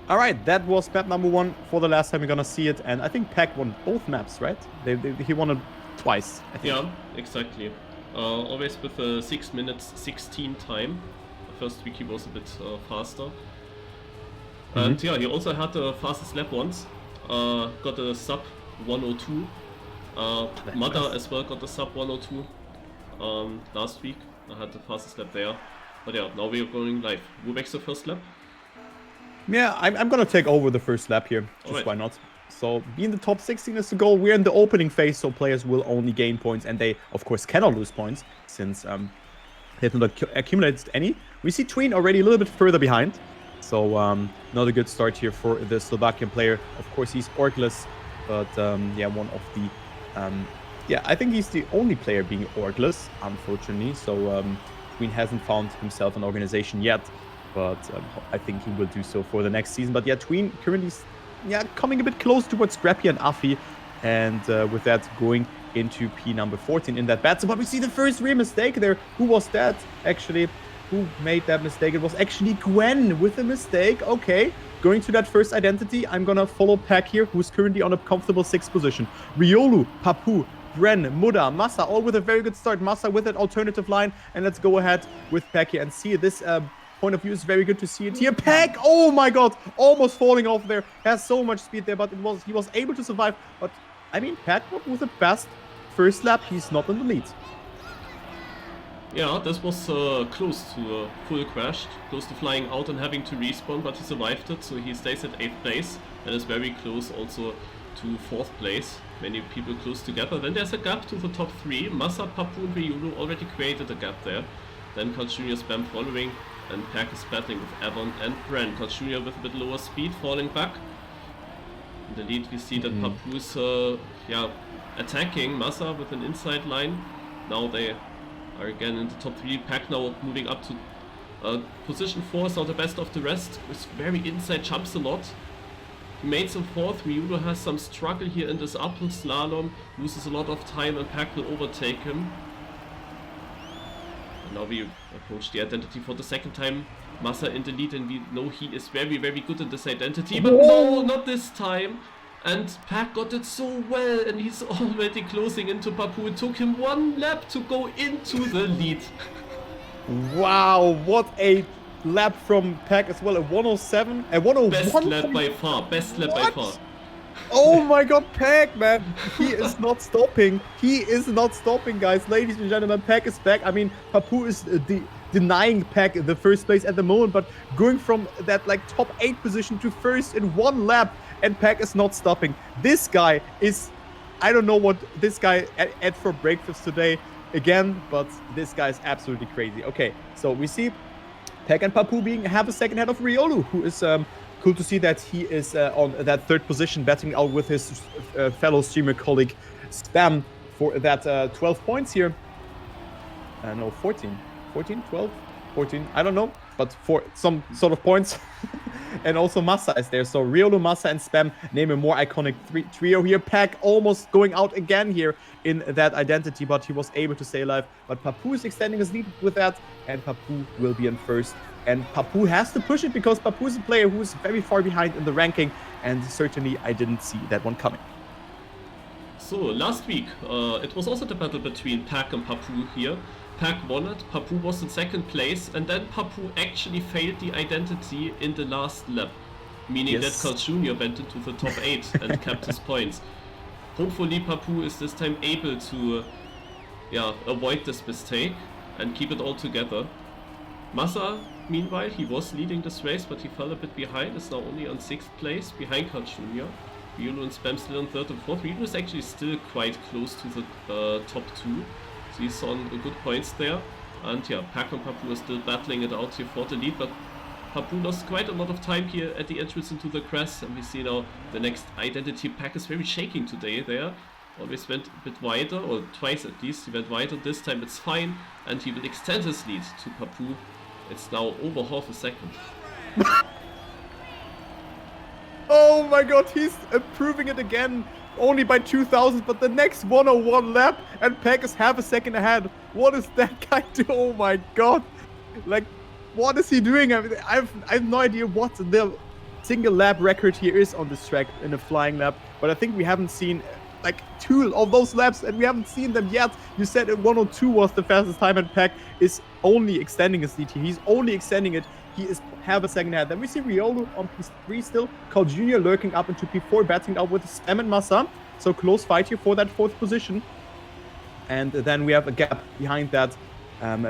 All right, that was map number 1 for the last time we're gonna see it, and I think Pac won both maps, right? He won it twice, I think. Yeah, exactly. Always with a 6 minutes 16 time. The first week he was a bit faster. And yeah, he also had the fastest lap once. Got a sub 102. Mada as well got a sub 102 last week. I had the fastest lap there. But yeah, now we are going live. Who makes the first lap? Yeah, I'm gonna take over the first lap here. Just Alright. why not? So, being the top 16 is the goal. We're in the opening phase, so players will only gain points, and they, of course, cannot lose points, since they have not accumulated any. We see Tween already a little bit further behind, so not a good start here for the Slovakian player. Of course, he's orgless, but yeah, one of the... yeah, I think he's the only player being orgless, unfortunately, so Tween hasn't found himself an organization yet. But I think he will do so for the next season. But yeah, Tween currently coming a bit close towards Scrappy and Afi. And with that, going into P number 14 in that battle. But we see the first real mistake there. Who was that? Actually, who made that mistake? It was actually Gwen with a mistake. Okay, going to that first identity. I'm going to follow Pac here, who's currently on a comfortable 6th position. Riolu, Papu, Bren, Muda, Massa, all with a very good start. Massa with that alternative line. And let's go ahead with Pac here and see this... point of view is very good to see it here. Pac, oh my god, almost falling off there. Has so much speed there, but he was able to survive. But I mean, Pac with the best first lap. He's not in the lead. Yeah, this was close to a full crash, close to flying out and having to respawn, but he survived it, so he stays at 8th place and is very close also to 4th place. Many people close together. Then there's a gap to the top 3. Massa, Papu and Riolu already created a gap there. Then Carl Jr. Spam following. And Pac is battling with Evan and Bren. Carl Jr. with a bit lower speed, falling back. In the lead we see that Papu is attacking Massa with an inside line. Now they are again in the top 3. Pac now moving up to position 4, so the best of the rest. Is very inside, jumps a lot. He made some 4th. Riolu has some struggle here in this uphill slalom. Loses a lot of time and Pac will overtake him. Now we approach the identity for the second time. Massa in the lead, and we know he is very, very good in this identity. But no, not this time. And Pac got it so well, and he's already closing into Papu. It took him 1 lap to go into the lead. Wow, what a lap from Pac as well. A 107, a 101. Best lap by far. Best lap by far. Oh my god, Pac, man. He is not stopping. He is not stopping, guys. Ladies and gentlemen, Pac is back. I mean, Papu is denying Pac the first place at the moment, but going from that like top 8 position to first in 1 lap, and Pac is not stopping. This guy is... I don't know what this guy ate for breakfast today again, but this guy is absolutely crazy. Okay, so we see Pac and Papu being half a second ahead of Riolu, who is... cool to see that he is on that 3rd position, battling out with his fellow streamer colleague Spam for that 12 points here. No, 14, 12, 14, I don't know, but for some sort of points. And also Massa is there, so Riolu, Massa, and Spam name a more iconic trio here. Pac almost going out again here in that identity, but he was able to stay alive. But Papu is extending his lead with that, and Papu will be in first. And Papu has to push it because Papu is a player who is very far behind in the ranking, and certainly I didn't see that one coming. So last week, it was also the battle between Pac and Papu here. Pac won it, Papu was in 2nd place, and then Papu actually failed the identity in the last lap. Meaning that Carl Jr. went into the top 8 and kept his points. Hopefully Papu is this time able to avoid this mistake and keep it all together. Massa, meanwhile, he was leading this race, but he fell a bit behind. Is now only on 6th place, behind Carl Jr. Riolu and Spam still on 3rd and 4th. Riolu is actually still quite close to the top 2. So he's on good points there. And yeah, Pac and Papu are still battling it out here for the lead, but Papu lost quite a lot of time here at the entrance into the crest, and we see now the next identity. Pac is very shaking today there. Always went a bit wider, or twice at least. He went wider. This time it's fine, and he will extend his lead to Papu. It's now over half a second. Oh my god, he's improving it again. Only by 2,000, but the next 101 lap, and Pac is half a second ahead. What is that guy doing? Oh my god. Like, what is he doing? I mean, I have no idea what the single lap record here is on this track in a flying lap, but I think we haven't seen like 2 of those laps, and we haven't seen them yet. You said 102 was the fastest time, and Pac is only extending his lead here. He's only extending it. He is half a second ahead. Then we see Riolu on P3 still. Carl Jr. lurking up into P4, battling out with Spam and Massa. So close fight here for that 4th position. And then we have a gap behind that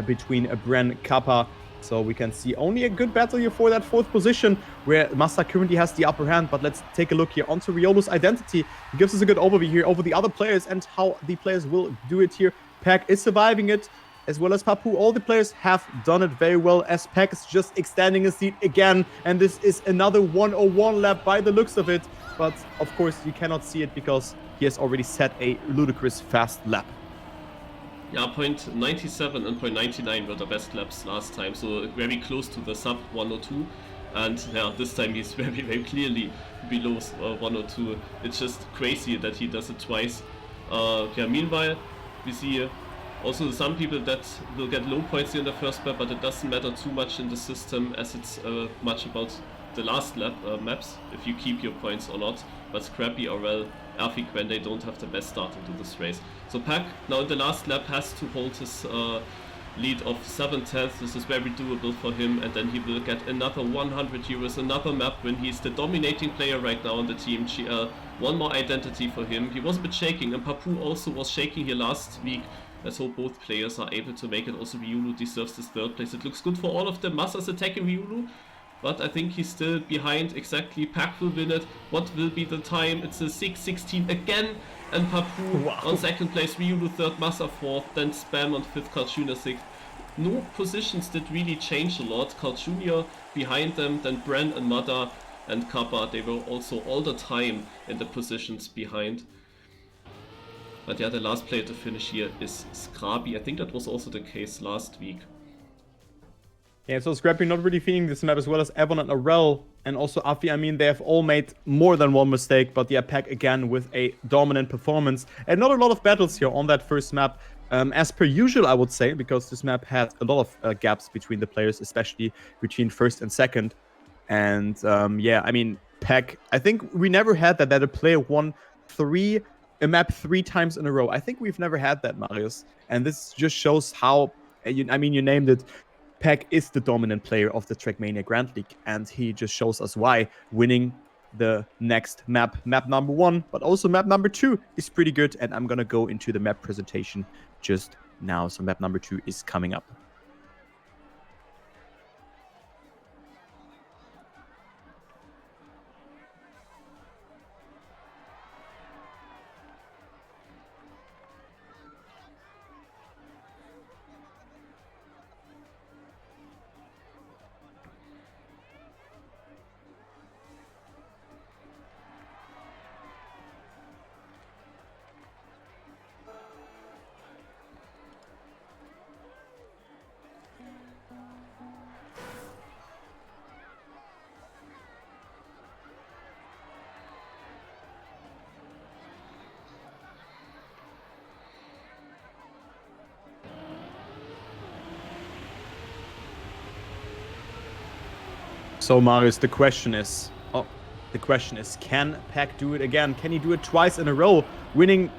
between Bren, Kappa. So we can see only a good battle here for that 4th position, where Massa currently has the upper hand. But let's take a look here onto Riolu's identity. He gives us a good overview here over the other players and how the players will do it here. Pac is surviving it, as well as Papu. All the players have done it very well, as Pac is just extending his lead again. And this is another 101 lap by the looks of it. But of course, you cannot see it because he has already set a ludicrous fast lap. Yeah, 0.97 and 0.99 were the best laps last time, so very close to the sub 102. And yeah, this time he's very, very clearly below 102. It's just crazy that he does it twice. Yeah, meanwhile, we see also some people that will get low points here in the first lap, but it doesn't matter too much in the system, as it's much about the last lap maps, if you keep your points or not. But Scrappy or Erfik when they don't have the best start into this race. So Pac now in the last lap has to hold his lead of 7/10. This is very doable for him, and then he will get another 100 euros, another map win. He's the dominating player right now on the TMGL. One more identity for him. He was a bit shaking, and Papu also was shaking here last week. Let's hope both players are able to make it. Also Riolu deserves this 3rd place. It looks good for all of them. Massa's attacking Riolu, but I think he's still behind exactly. Pac will win it. What will be the time? It's a 6:16 again. And Papu on 2nd place, Riolu 3rd, Massa 4th, then Spam on 5th, Carl Jr. 6th. No positions did really change a lot. Carl Jr. behind them, then Bren and Mada and Kappa. They were also all the time in the positions behind. But yeah, the last player to finish here is Scrappy. I think that was also the case last week. Yeah, so Scrappy not really feeling this map, as well as Evan and Arel and also Afi. I mean, they have all made more than one mistake, but yeah, Pac again with a dominant performance. And not a lot of battles here on that first map, as per usual, I would say, because this map had a lot of gaps between the players, especially between 1st and 2nd. And yeah, I mean, Pac, I think we never had that a player won a map 3 times in a row. I think we've never had that, Marius. And this just shows how, I mean, you named it. Pac is the dominant player of the Trackmania Grand League, and he just shows us why, winning the next map number 1, but also map number 2 is pretty good. And I'm gonna go into the map presentation just now. So map number 2 is coming up. So Marius, the question is, can Pac do it again? Can he do it twice in a row, winning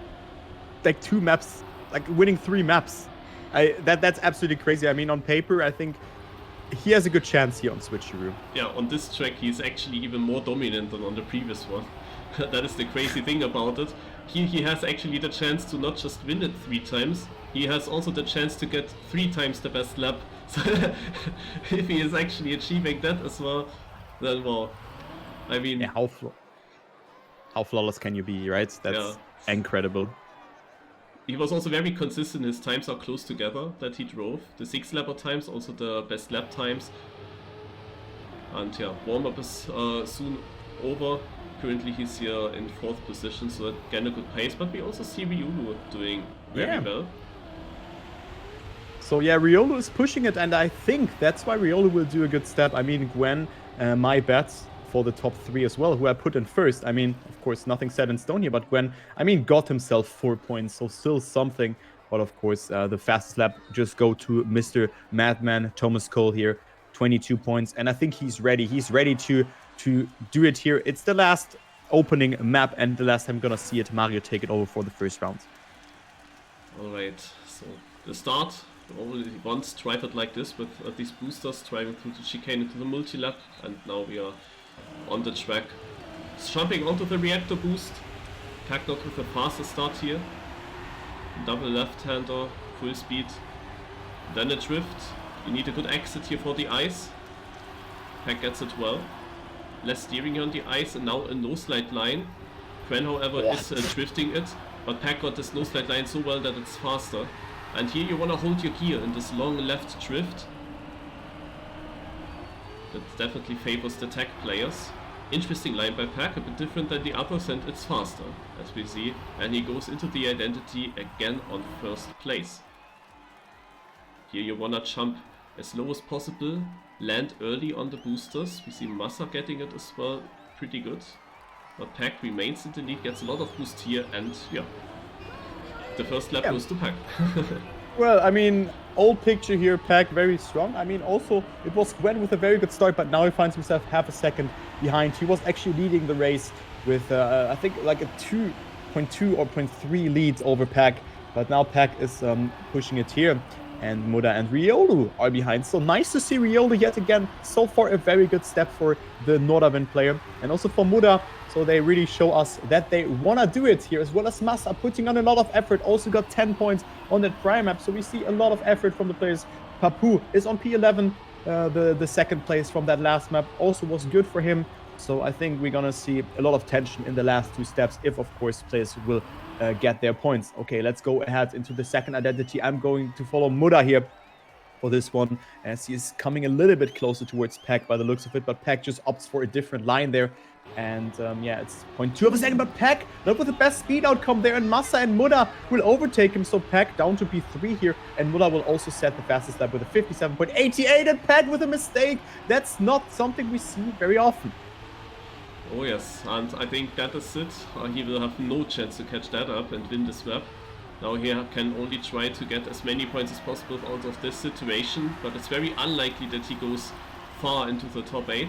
like 2 maps, like winning 3 maps? That's absolutely crazy. I mean, on paper, I think he has a good chance here on Switcheroo. Yeah, on this track, he's actually even more dominant than on the previous one. That is the crazy thing about it. He has actually the chance to not just win it 3 times, he has also the chance to get 3 times the best lap. So if he is actually achieving that as well, then well, I mean... Yeah, how flawless can you be, right? That's incredible. He was also very consistent. His times are close together that he drove. The 6-lapper times, also the best lap times. And yeah, warm-up is soon over. Currently he's here in 4th position, so again a good pace. But we also see Riolu doing very well. So yeah, Riolu is pushing it, and I think that's why Riolu will do a good step. I mean, Gwen, my bets for the top 3 as well, who I put in first. I mean, of course, nothing set in stone here, but Gwen, I mean, got himself 4 points, so still something. But of course, the fastest lap just go to Mr. Madman, Thomas Cole here, 22 points. And I think he's ready. He's ready to to do it here. It's the last opening map and the last time I'm gonna see it, Mario take it over for the first round. Alright, so the start, already once tried it like this with these boosters driving through the chicane into the multi-lap, and now we are on the track. It's jumping onto the reactor boost. Pac not with a faster start here. Double left-hander, full speed. Then a drift. You need a good exit here for the ice. Pac gets it well. Less steering on the ice and now a no-slide line. Gwen, however, is drifting it. But Pac got this no-slide line so well that it's faster. And here you want to hold your gear in this long left drift. That definitely favors the tech players. Interesting line by Pac, a bit different than the others, and it's faster, as we see. And he goes into the identity again on first place. Here you want to jump as low as possible, land early on the boosters. We see Massa getting it as well, pretty good. But Pac remains in the lead, gets a lot of boost here, and yeah, the first lap goes to Pac. Well, I mean, old picture here, Pac very strong. I mean, also, it was Gwen with a very good start, but now he finds himself half a second behind. He was actually leading the race with, I think, like a 2.2 or 0.3 lead over Pac. But now Pac is pushing it here. And Muda and Riolu are behind. So nice to see Riolu yet again. So far, a very good step for the Nordavind player. And also for Muda. So they really show us that they want to do it here, as well as Massa putting on a lot of effort. Also got 10 points on that prime map. So we see a lot of effort from the players. Papu is on P11. The second place from that last map also was good for him. So I think we're going to see a lot of tension in the last two steps if, of course, players will get their points. Okay, let's go ahead into the second identity. I'm going to follow Muda here for this one, as he is coming a little bit closer towards Pac by the looks of it, but Pac just opts for a different line there. And yeah, it's 0.2 of a second, but Pac not with the best speed outcome there, and Massa and Muda will overtake him. So Pac down to P3 here, and Muda will also set the fastest lap with a 57.88, and Pac with a mistake. That's not something we see very often. Oh yes, and I think that is it. He will have no chance to catch that up and win this map. Now he can only try to get as many points as possible out of this situation, but it's very unlikely that he goes far into the top 8.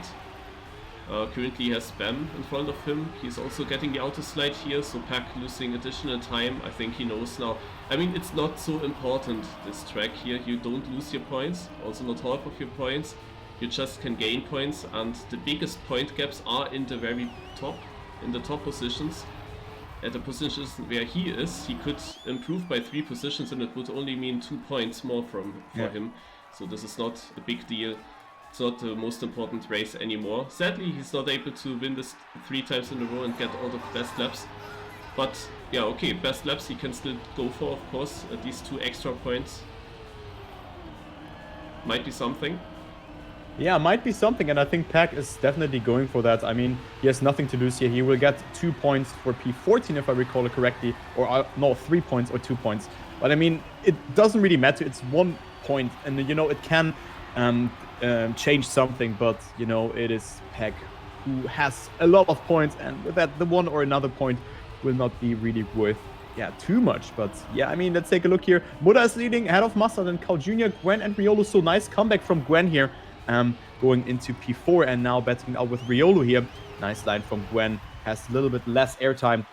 Currently he has Spam in front of him. He's also getting the auto slide here, so Pac losing additional time. I think he knows now. I mean, it's not so important, this track here. You don't lose your points, also not half of your points. You just can gain points, and the biggest point gaps are in the very top, in the top positions. At the positions where he is, he could improve by 3 positions, and it would only mean 2 points more for him. So this is not a big deal. It's not the most important race anymore. Sadly, he's not able to win this 3 times in a row and get all the best laps. But yeah, okay, best laps he can still go for, of course. At least 2 extra points might be something. Yeah, might be something, and I think Pac is definitely going for that. I mean, he has nothing to lose here. He will get 2 points for P14, if I recall it correctly, or no, 3 points or 2 points. But I mean, it doesn't really matter. It's 1 point, and you know, it can change something, but you know, it is Pac who has a lot of points, and with that, the 1 or another point will not be really worth too much. But yeah, I mean, let's take a look here. Muda is leading ahead of Massa, then Carl Jr., Gwen, and Riolu. So nice comeback from Gwen here. Going into P4 and now battling out with Riolu here. Nice line from Gwen. Has a little bit less airtime.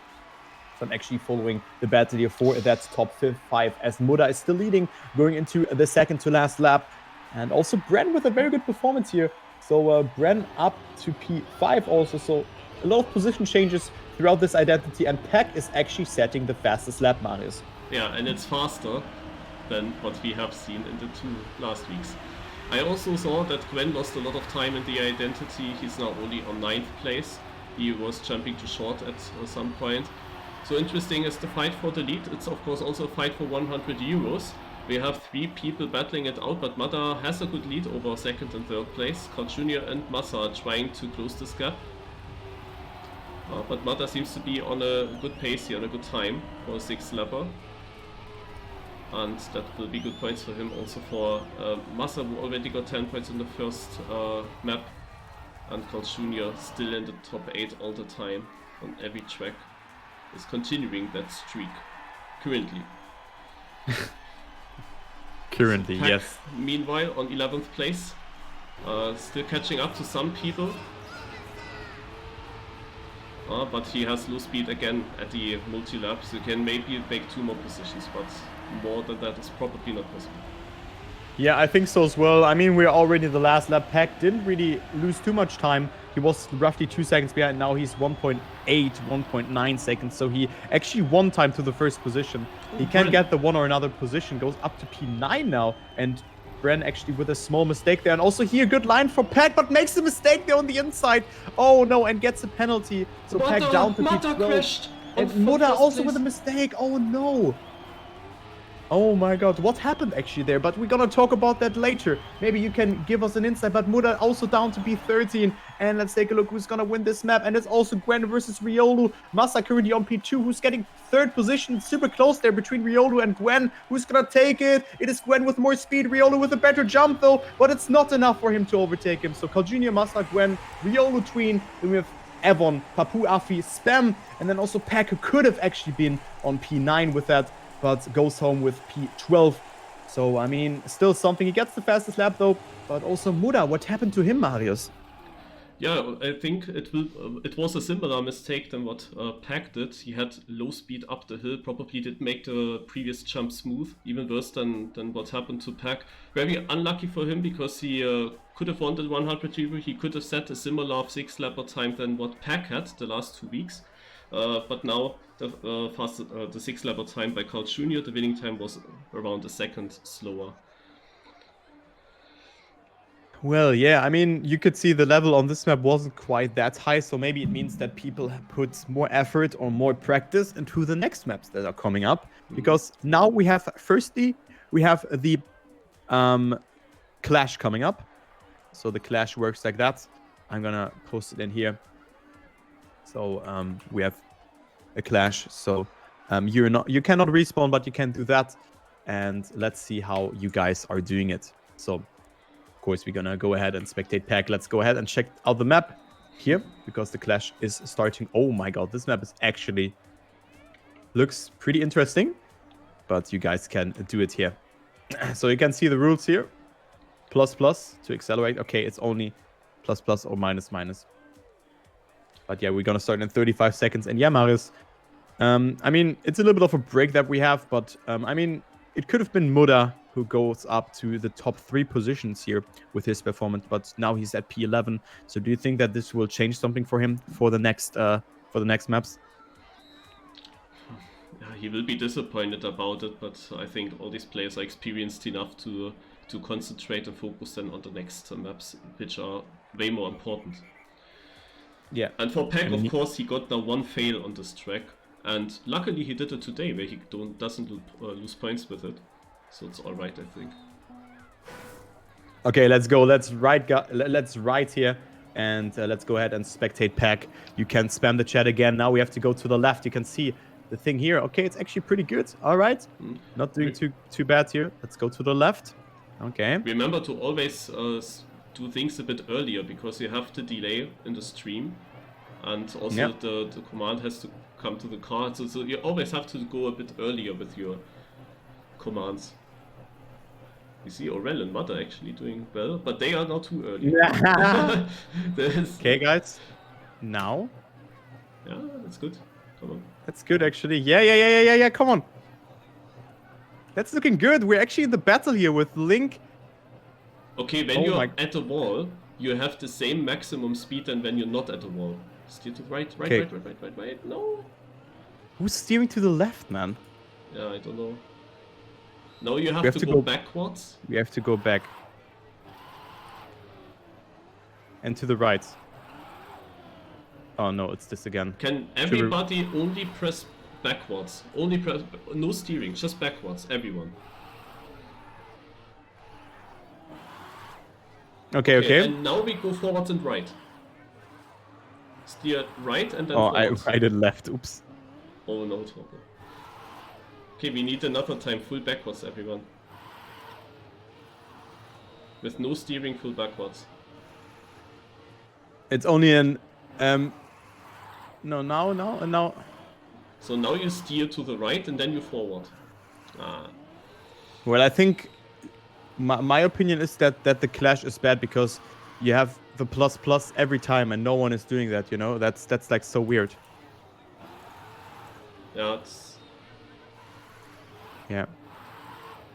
So I'm actually following the battle here for that top 5 as Muda is still leading going into the second to last lap. And also Bren with a very good performance here. So Bren up to P5 also. So a lot of position changes throughout this identity, and Pac is actually setting the fastest lap, Marius. Yeah, and it's faster than what we have seen in the 2 last weeks. I also saw that Gwen lost a lot of time in the identity. He's now only on 9th place. He was jumping too short at some point. So interesting is the fight for the lead. It's of course also a fight for 100 euros. We have 3 people battling it out, but Mada has a good lead over 2nd and 3rd place. Carl Jr. and Massa are trying to close this gap. But Mada seems to be on a good pace here, on a good time for a 6th lapper. And that will be good points for him. Also for Massa, who already got 10 points in the first map. And Carl Jr. still in the top 8 all the time on every track. Is continuing that streak. Currently. Currently, Pac, yes. Meanwhile, on 11th place. Still catching up to some people. But he has low speed again at the multi-lap, so he can maybe make 2 more positions, but more than that is probably not possible. Yeah, I think so as well. I mean, we're already the last lap. Pac didn't really lose too much time. He was roughly 2 seconds behind. Now he's 1.8, 1.9 seconds. So he actually won time to the first position. He can get the one or another position. Goes up to P9 now. And Bren actually with a small mistake there. And also here, good line for Pac, but makes a mistake there on the inside. Oh no, and gets a penalty. So Pac down to P12. Crashed and Muda also with a mistake. Oh no. Oh my god, what happened actually there? But we're gonna talk about that later. Maybe you can give us an insight. But Muda also down to P13. And let's take a look who's gonna win this map. And it's also Gwen versus Riolu. Masa currently on P2, who's getting 3rd position. Super close there between Riolu and Gwen. Who's gonna take it? It is Gwen with more speed. Riolu with a better jump though. But it's not enough for him to overtake him. So Carl Jr., Masa, Gwen, Riolu Tween. Then we have Evon, Papu, Afi, Spam. And then also Pac, who could have actually been on P9 with that, but goes home with P12. So, I mean, still something. He gets the fastest lap, though. But also Muda, what happened to him, Marius? Yeah, I think it was a similar mistake than what Pac did. He had low speed up the hill, probably did make the previous jump smooth, even worse than what happened to Pac. Very unlucky for him, because he could have won the 100 Euro. He could have set a similar 6-lapper time than what Pac had the last 2 weeks. But now the 6-lapper time by Carl Jr., the winning time was around a second slower. Well, yeah, I mean, you could see the level on this map wasn't quite that high, so maybe it means that people put more effort or more practice into the next maps that are coming up. Because now we have, firstly, we have the Clash coming up. So the Clash works like that. I'm gonna post it in here. So we have a Clash. So you cannot respawn, but you can do that. And let's see how you guys are doing it. So of course we're gonna go ahead and spectate Pac. Let's go ahead and check out the map here, because the Clash is starting. Oh my god, this map is actually looks pretty interesting, but you guys can do it here. So you can see the rules here. Plus to accelerate. Okay, it's only plus or minus. But yeah, we're gonna start in 35 seconds. And yeah, Marius, I mean, it's a little bit of a break that we have, but I mean, it could have been Muda who goes up to the top 3 positions here with his performance, but now he's at P11. So do you think that this will change something for him for the next maps? Yeah, he will be disappointed about it, but I think all these players are experienced enough to concentrate and focus then on the next maps, which are way more important. Yeah. And for Pac, of course, he got now 1 fail on this track, and luckily he did it today, where he doesn't lose points with it. So it's all right, I think. Okay, let's go. Let's ride here, and let's go ahead and spectate Pac. You can spam the chat again. Now we have to go to the left. You can see the thing here. Okay, it's actually pretty good. All right, not doing too bad here. Let's go to the left. Okay. Remember to always do things a bit earlier, because you have the delay in the stream, and also the command has to come to the car. So you always have to go a bit earlier with your commands. You see Aurel and Mother actually doing well, but they are not too early. Okay, guys. Now. Yeah, that's good. Come on. That's good, actually. Yeah. Come on. That's looking good. We're actually in the battle here with Link. Okay, when you're at the wall, you have the same maximum speed than when you're not at the wall. Steer to the right. No. Who's steering to the left, man? Yeah, I don't know. No, you have to go backwards. We have to go back. And to the right. Oh no, it's this again. Can everybody only press backwards? Only press, no steering, just backwards, everyone. Okay. And now we go forwards and right. Steer right and then forwards. I did left, oops. Oh no trouble. Okay, we need another time, full backwards, everyone. With no steering, full backwards. It's only an... No, now. So now you steer to the right and then you forward. Well, I think... My opinion is that the Clash is bad, because you have the plus every time, and no one is doing that. You know, that's like so weird. Yeah, it's... Yeah.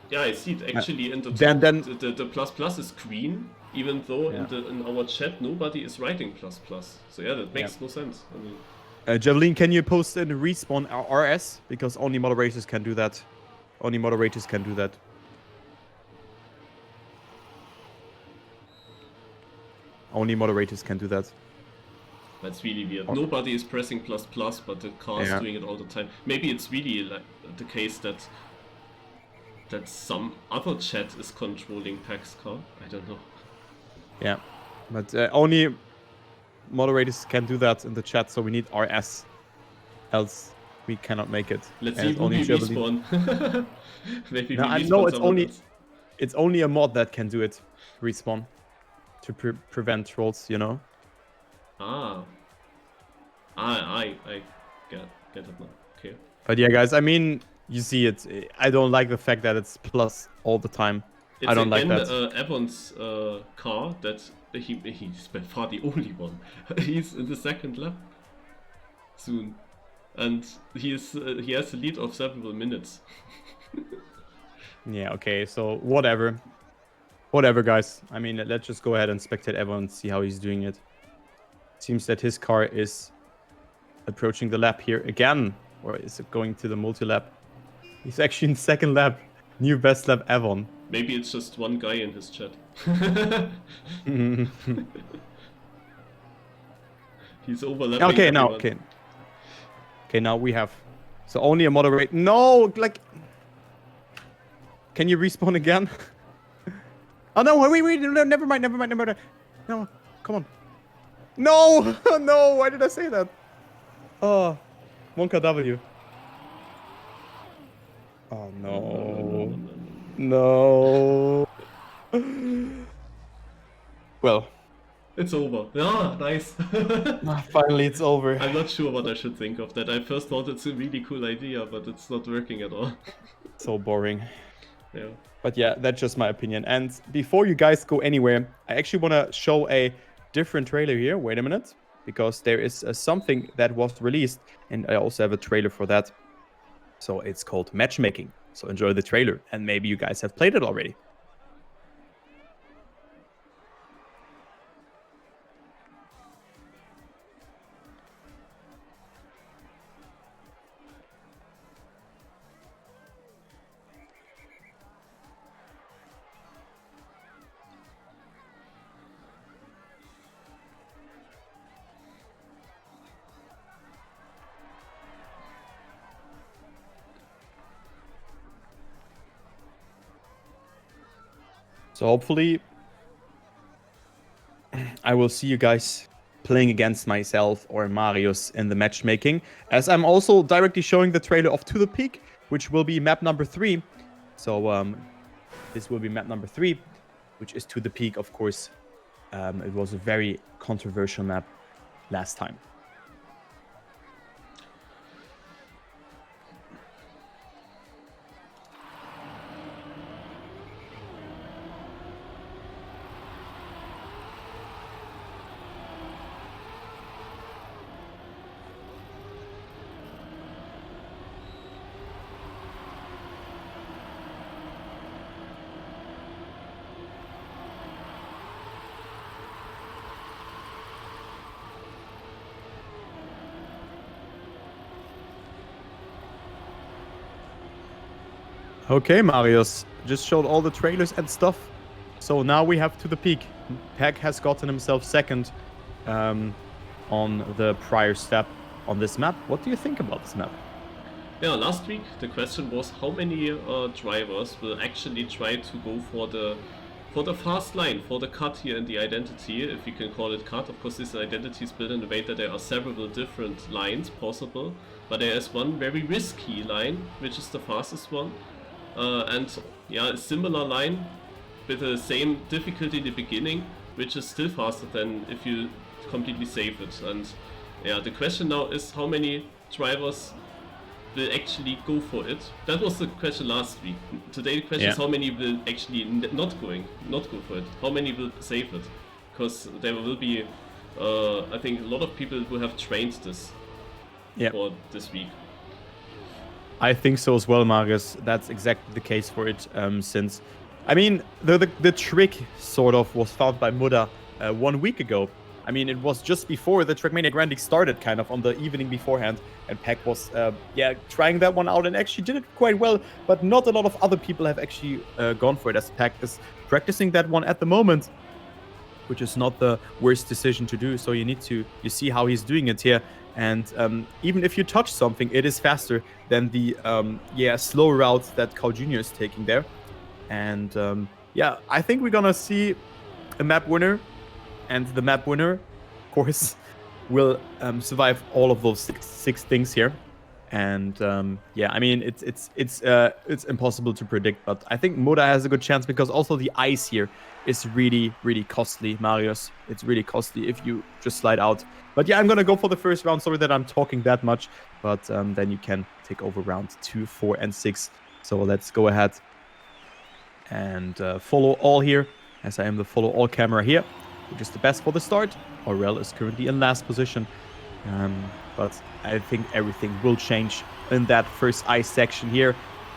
Yeah, I see it actually in the Then- top. The plus is green, even though Yeah. in our chat nobody is writing plus. So yeah, that makes no sense. I mean, Javelin, can you post in respawn RS? Because only moderators can do that. Only moderators can do that. Only moderators can do that. that's really weird. Nobody is pressing plus, but the car is doing it all the time. Maybe it's really like the case that some other chat is controlling Pac's car. I don't know. Yeah, but only moderators can do that in the chat, so we need RS. Else we cannot make it. Let's And see it's who only we Javelin. respawn. Maybe No, we I respawn know it's someone only else. it's only a mod that can do it. Respawn to prevent trolls, you know. I get it now. Okay. But yeah, guys, I mean, you see it. I don't like the fact that it's plus all the time. It's I don't like again that. Evan's car that he's by far the only one. He's in the second lap soon, and he has the lead of several minutes. Yeah, okay, so whatever. Whatever, guys. I mean, let's just go ahead and spectate everyone and see how he's doing it. Seems that his car is approaching the lap here again. Or is it going to the multi-lap? He's actually in second lap. New best lap ever. Maybe it's just one guy in his chat. He's overlapping. Okay, now, everyone. okay, now we have... So only a moderate... No, like... Can you respawn again? Oh, no, wait, no, never mind. No, come on. No, no, why did I say that? Oh, 1KW. Oh, no. Well. It's over. Ah, nice. Finally, it's over. I'm not sure what I should think of that. I first thought it's a really cool idea, but it's not working at all. So boring. Yeah. But yeah, that's just my opinion. And before you guys go anywhere, I actually want to show a different trailer here. Wait a minute. Because there is something that was released. And I also have a trailer for that. So it's called Matchmaking. So enjoy the trailer. And maybe you guys have played it already. So hopefully I will see you guys playing against myself or Marius in the matchmaking, as I'm also directly showing the trailer of To The Peak, which will be map number 3. So this will be map number 3, which is To The Peak, of course. It was a very controversial map last time. Okay, Marius, just showed all the trailers and stuff. So now we have To The Peak. Pac has gotten himself second on the prior step on this map. What do you think about this map? Yeah, last week the question was how many drivers will actually try to go for the fast line, for the cut here in the identity, if you can call it cut. Of course, this identity is built in a way that there are several different lines possible, but there is one very risky line, which is the fastest one. And yeah, a similar line with the same difficulty in the beginning, which is still faster than if you completely save it. And yeah, the question now is how many drivers will actually go for it. That was the question last week. Today the question is how many will actually not go for it. How many will save it? because there will be, I think, a lot of people who have trained this for this week. I think so as well, Marius. That's exactly the case for it, since, I mean, the trick sort of was found by Muda 1 week ago. I mean, it was just before the Trackmania Grand League started, kind of on the evening beforehand, and Pac was, trying that one out and actually did it quite well, but not a lot of other people have actually gone for it, as Pac is practicing that one at the moment, which is not the worst decision to do. So you see how he's doing it here, and even if you touch something, it is faster than the slow route that Carl Jr. is taking there. And I think we're gonna see a map winner. And the map winner, of course, will survive all of those six things here. And I mean, it's impossible to predict, but I think Muda has a good chance because also the ice here is really, really costly, Marius. It's really costly if you just slide out. But yeah, I'm gonna go for the first round. Sorry that I'm talking that much, but then you can take over round 2, 4, and 6. So let's go ahead and follow all here, as I am the follow all camera here, which is the best for the start. Aurel is currently in last position, but I think everything will change in that first ice section here.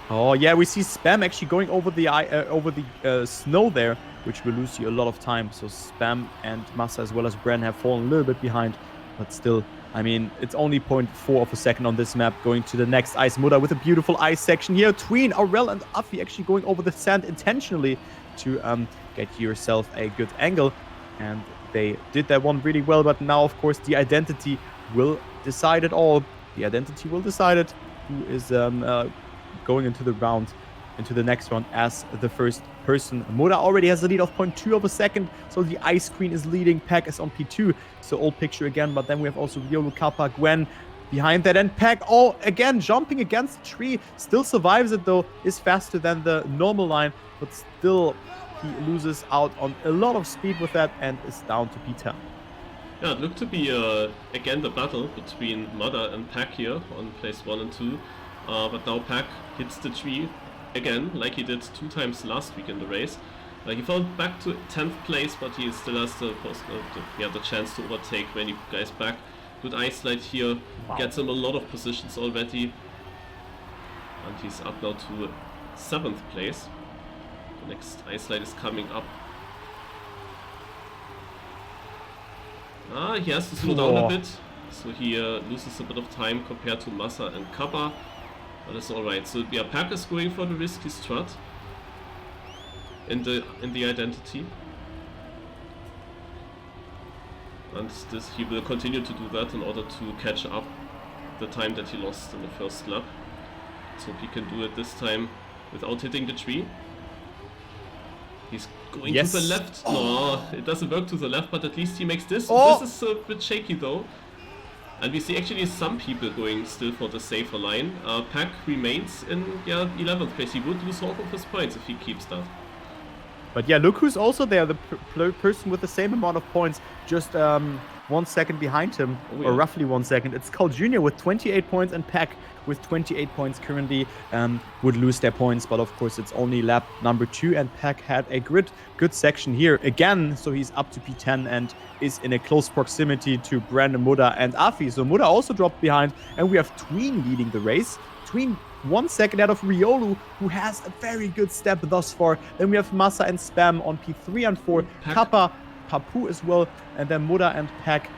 Oh yeah, we see Spam actually going over the snow there, which will lose you a lot of time. So Spam and Massa as well as Bren have fallen a little bit behind, but still, I mean, it's only 0.4 of a second on this map. Going to the next ice. Muda with a beautiful ice section here. Tween, Aurel, and Afi actually going over the sand intentionally to get yourself a good angle. And they did that one really well, but now, of course, the identity will decide it all. The identity will decide it who is going into the next round as the first person. Muda already has a lead of 0.2 of a second, so the Ice Queen is leading. Pac is on P2, so old picture again, but then we have also Riolu, Kappa, Gwen behind that, and Pac, again, jumping against the tree, still survives it though, is faster than the normal line, but still he loses out on a lot of speed with that and is down to P10. Yeah, it looked to be again the battle between Muda and Pac here on place 1 and 2. But now Pac hits the tree again, like he did 2 times last week in the race. He fell back to 10th place, but he still has the chance to overtake many guys back. Good ice slide here, gets him a lot of positions already. And he's up now to 7th place. The next ice slide is coming up. He has to slow down a bit, so he loses a bit of time compared to Massa and Kappa, but it's alright. So yeah, Pac is going for the risky strut in the identity, and he will continue to do that in order to catch up the time that he lost in the first lap. So he can do it this time without hitting the tree. He's going to the left. No, it doesn't work to the left, but at least he makes this. This is a bit shaky though. And we see actually some people going still for the safer line. Pac remains in 11th place. He would lose half of his points if he keeps that. But yeah, look who's also there, the person with the same amount of points, just 1 second behind him, or roughly 1 second. It's Carl Jr. with 28 points, and Pac with 28 points currently would lose their points. But of course, it's only lap number 2, and Pac had a good section here again. So he's up to P10 and is in a close proximity to Brandon, Muda, and Afi. So Muda also dropped behind, and we have Tween leading the race. Tween 1 second out of Riolu, who has a very good step thus far. Then we have Massa and Spam on P3 and 4. Kappa, Papu as well, and then Muda and Pac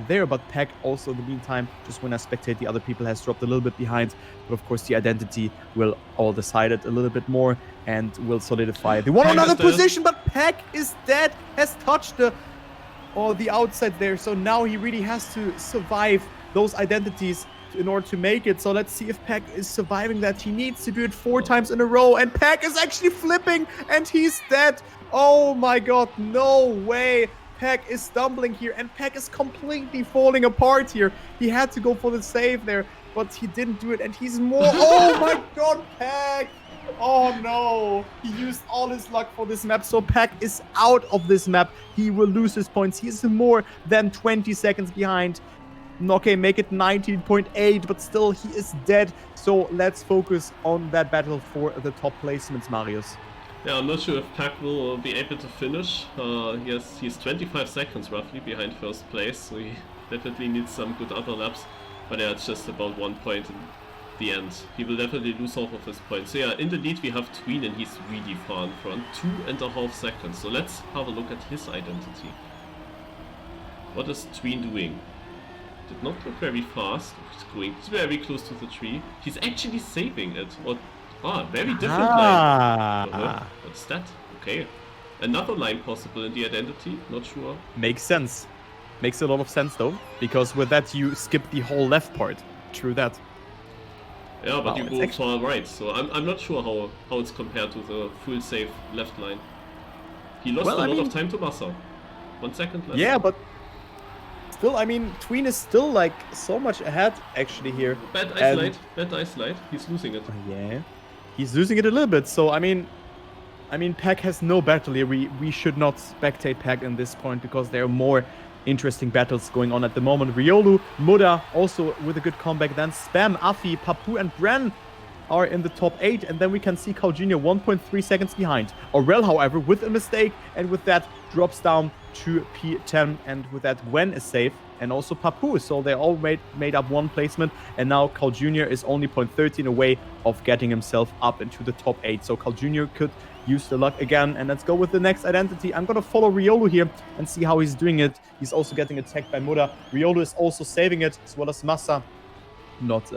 there. But Pac also, in the meantime, just when I spectate the other people, has dropped a little bit behind. But of course, the identity will all decide it a little bit more and will solidify. They want another position, but Pac is dead, has touched the outside there. So now he really has to survive those identities in order to make it. So let's see if Pac is surviving that. He needs to do it 4 times in a row, and Pac is actually flipping, and he's dead. Oh my god, no way. Pac is stumbling here, and Pac is completely falling apart here. He had to go for the save there, but he didn't do it, and he's more. Oh my god, Pac. Oh no, he used all his luck for this map, so Pac is out of this map. He will lose his points. He is more than 20 seconds behind. Okay, make it 19.8, but still he is dead. So let's focus on that battle for the top placements, Marius. Yeah, I'm not sure if Pac will be able to finish. He's 25 seconds roughly behind first place, so he definitely needs some good other laps. But yeah, it's just about 1 point in the end. He will definitely lose half of his points. So yeah, in the lead we have Tween and he's really far in front. 2.5 seconds. So let's have a look at his identity. What is Tween doing? Did not look very fast. He's going very close to the tree. He's actually saving it. Very different line. What's that? Okay. Another line possible in the identity. Not sure. Makes sense. Makes a lot of sense though, because with that you skip the whole left part. True that. Yeah, but you go far right, so I'm not sure how it's compared to the full safe left line. He lost a lot of time to Massa. 1 second left. Yeah, but still, I mean, Tween is still like so much ahead actually here. Bad ice slide. He's losing it. Yeah, he's losing it a little bit. So I mean, Pac has no battle here. We should not spectate Pac in this point because there are more interesting battles going on at the moment. Riolu, Muda also with a good comeback. Then Spam, Afi, Papu, and Bren are in the top 8. And then we can see Carl Jr. 1.3 seconds behind. Aurel, however, with a mistake. And with that, drops down to P10. And with that, Gwen is safe. And also Papu. So they all made up one placement. And now Carl Jr. is only 0.13 away of getting himself up into the top 8. So Carl Jr. could use the luck again, and let's go with the next identity. I'm gonna follow Riolu here and see how he's doing it. He's also getting attacked by Muda. Riolu is also saving it, as well as Massa. Not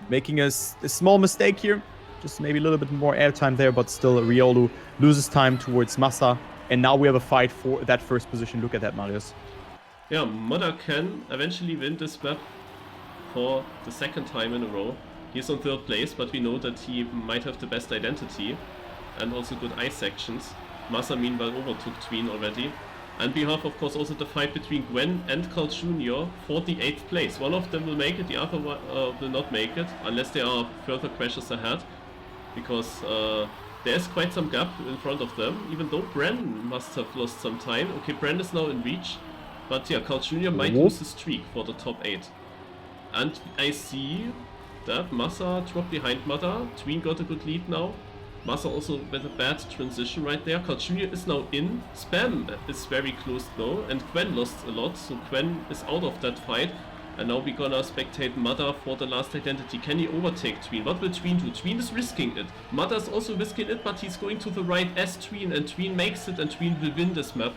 making a small mistake here. Just maybe a little bit more airtime there, but still Riolu loses time towards Massa. And now we have a fight for that first position. Look at that, Marius. Yeah, Muda can eventually win this map for the second time in a row. He's on 3rd place, but we know that he might have the best identity. And also good ice sections. Massa meanwhile overtook Tween already. And we have of course also the fight between Gwen and Carl Jr. for the 8th place. One of them will make it, the other one will not make it, unless there are further crashes ahead. Because there's quite some gap in front of them, even though Bren must have lost some time. Okay, Bren is now in reach. But yeah, Carl Jr. might lose his streak for the top 8. And I see that Massa dropped behind Muda. Tween got a good lead now. Massa also with a bad transition right there. Carl Jr. is now in. Spam is very close now. And Gwen lost a lot. So Gwen is out of that fight. And now we're gonna spectate Muda for the last identity. Can he overtake Tween? What will Tween do? Tween is risking it. Muda is also risking it, but he's going to the right as Tween. And Tween makes it, and Tween will win this map.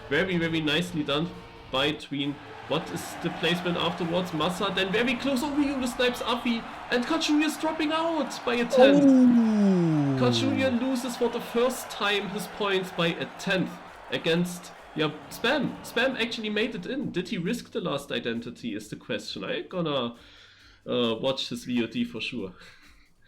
Very, very nicely done by Tween. What is the placement afterwards? Massa then very close. Riolu snipes Afi. And Carl Jr. is dropping out by a 10th. Carl Jr. loses for the first time his points by a 10th against Spam. Spam actually made it in. Did he risk the last identity is the question. I'm gonna watch his VOD for sure.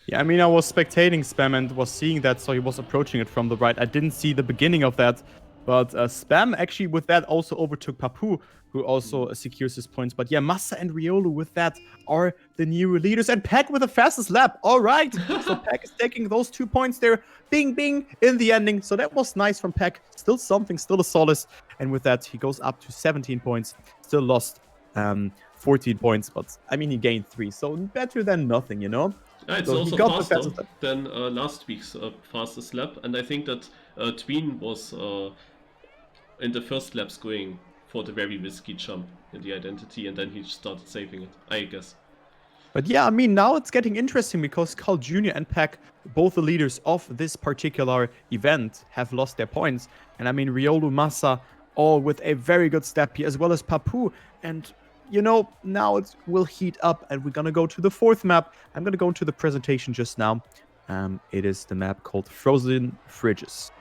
Yeah, I mean, I was spectating Spam and was seeing that, so he was approaching it from the right. I didn't see the beginning of that. But Spam actually with that also overtook Papu, who also secures his points. But yeah, Massa and Riolu with that are the new leaders. And Pac with the fastest lap. All right. So Pac is taking those 2 points there. Bing, bing in the ending. So that was nice from Pac. Still something, still a solace. And with that, he goes up to 17 points. Still lost 14 points. But I mean, he gained 3. So better than nothing, you know? Yeah, it's so also faster than last week's fastest lap. And I think that Tween was in the first laps going for the very risky jump in the identity, and then he started saving it, I guess. But yeah, I mean, now it's getting interesting because Carl Jr. and Pac, both the leaders of this particular event, have lost their points. And I mean, Riolu, Massa, all with a very good step here, as well as Papu. And, you know, now it will heat up, and we're going to go to the 4th map. I'm going to go into the presentation just now. It is the map called Frozen Fridges.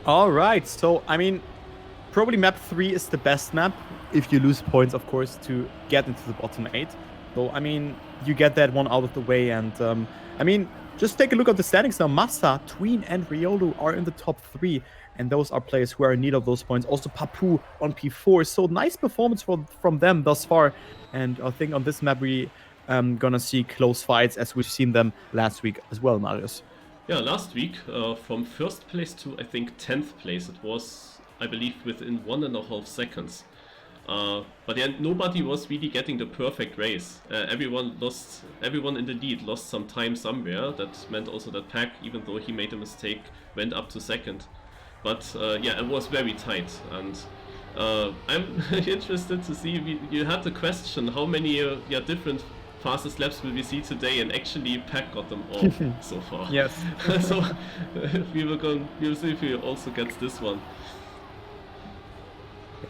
All right, so I mean, probably map 3 is the best map if you lose points, of course, to get into the bottom 8. So, I mean, you get that one out of the way. And, I mean, just take a look at the standings now. Massa, Tween, and Riolu are in the top 3. And those are players who are in need of those points. Also, Papu on P4. So, nice performance from them thus far. And I think on this map, we gonna see close fights as we've seen them last week as well, Marius. Yeah, last week, from first place to I think 10th place, it was, I believe, within 1.5 seconds. But yeah, nobody was really getting the perfect race. Everyone in the lead lost some time somewhere. That meant also that Pac, even though he made a mistake, went up to second. But yeah, it was very tight. And I'm interested to see, you had the question, how many different fastest laps will we see today, and actually Pac got them all so far. Yes. So we'll see if he also gets this one.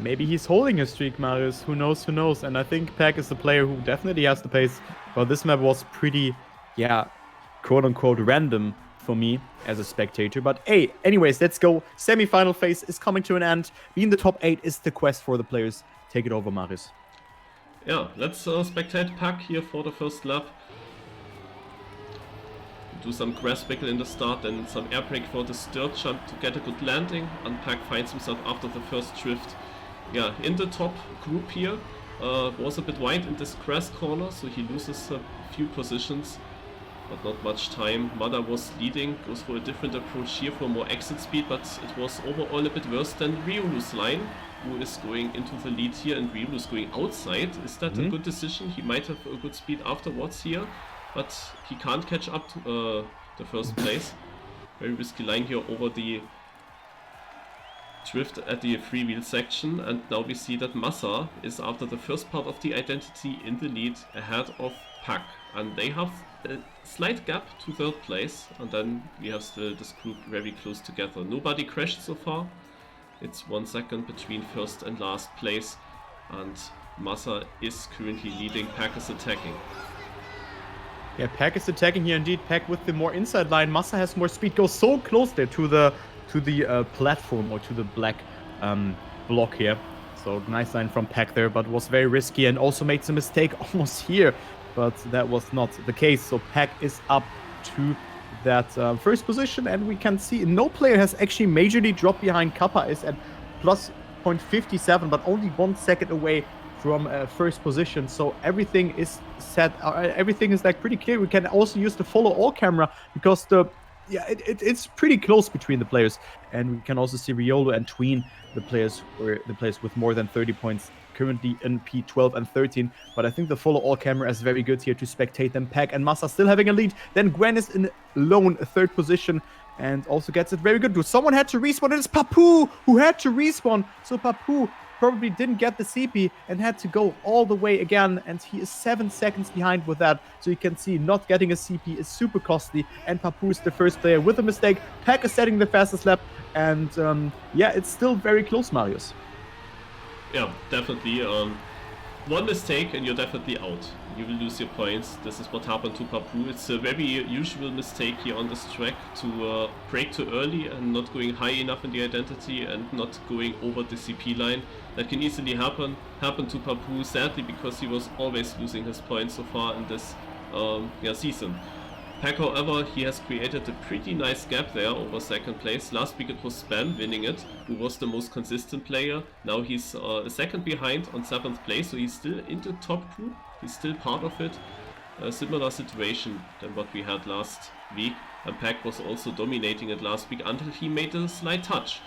Maybe he's holding a streak, Marius. Who knows, who knows? And I think Pac is the player who definitely has the pace. But this map was pretty, yeah, quote-unquote random for me as a spectator. But hey, anyways, let's go. Semi-final phase is coming to an end. Being the top 8 is the quest for the players. Take it over, Marius. Yeah, let's spectate Pac here for the first lap. Do some grass pickle in the start, then some air brake for the dirt jump to get a good landing. And Pac finds himself after the first drift. Yeah, in the top group here. Was a bit wide in this grass corner, so he loses a few positions, but not much time. Mada was leading, goes for a different approach here for more exit speed, but it was overall a bit worse than Riolu's line, who is going into the lead here, and Riolu's going outside. Is that a good decision? He might have a good speed afterwards here, but he can't catch up to the first place. Very risky line here over the drift at the freewheel section, and now we see that Massa is, after the first part of the identity, in the lead ahead of Pac, and they have a slight gap to third place, and then we have this group very close together. Nobody crashed so far. It's 1 second between first and last place, and Massa is currently leading. Pac is attacking. Yeah, Pac is attacking here indeed. Pac with the more inside line. Massa has more speed, goes so close there to the platform, or to the black block here. So nice line from Pac there, but was very risky and also made some mistake almost here, but that was not the case. So Pac is up to that first position, and we can see no player has actually majorly dropped behind. Kappa is at plus 0.57, but only 1 second away from first position. So everything is set. Everything is like pretty clear. We can also use the follow all camera because it's pretty close between the players, and we can also see Riolu and Tween, the players with more than 30 points, currently in P12 and 13. But I think the follow all camera is very good here to spectate them. Pac and Massa still having a lead. Then Gwen is in lone third position and also gets it very good. Someone had to respawn. It is Papu who had to respawn. So Papu probably didn't get the CP and had to go all the way again, and he is 7 seconds behind with that. So you can see not getting a CP is super costly, and Papu is the first player with a mistake. Pac is setting the fastest lap, and yeah, it's still very close, Marius. Yeah, definitely. One mistake and you're definitely out. You will lose your points. This is what happened to Papu. It's a very usual mistake here on this track to brake too early and not going high enough in the identity and not going over the CP line. That can easily happen to Papu, sadly, because he was always losing his points so far in this season. Pac, however, he has created a pretty nice gap there over second place. Last week it was Spam winning it, who was the most consistent player. Now he's a second behind on 7th place, so he's still in the top group. He's still part of it. A similar situation than what we had last week. And Pac was also dominating it last week until he made a slight touch.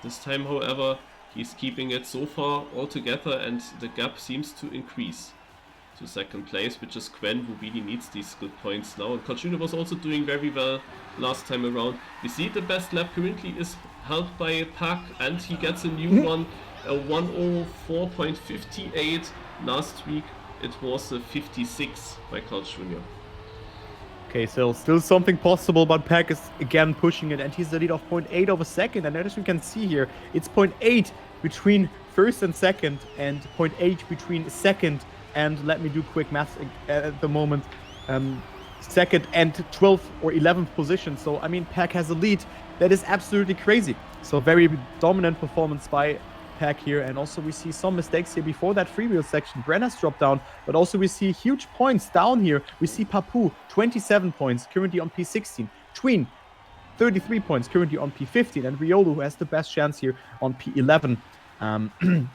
This time, however, he's keeping it so far all together, and the gap seems to increase to second place, which is Gwen, who really needs these good points now. And Fortuna was also doing very well last time around. We see the best lap currently is held by Pac, and he gets a new one, a 104.58. Last week it was a 56 by Carl Jr. Okay, so still something possible, but Pac is again pushing it, and he's the lead of 0.8 of a second. And as you can see here, it's 0.8 between first and second, and 0.8 between second. And let me do quick maths at the moment. second and 12th or 11th position. So, I mean, Pac has a lead that is absolutely crazy. So, very dominant performance by Pac here. And also, we see some mistakes here before that freewheel section. Brenner's dropped down, but also we see huge points down here. We see Papu, 27 points, currently on P16. Tween, 33 points, currently on P15. And Riolu, who has the best chance here, on P11.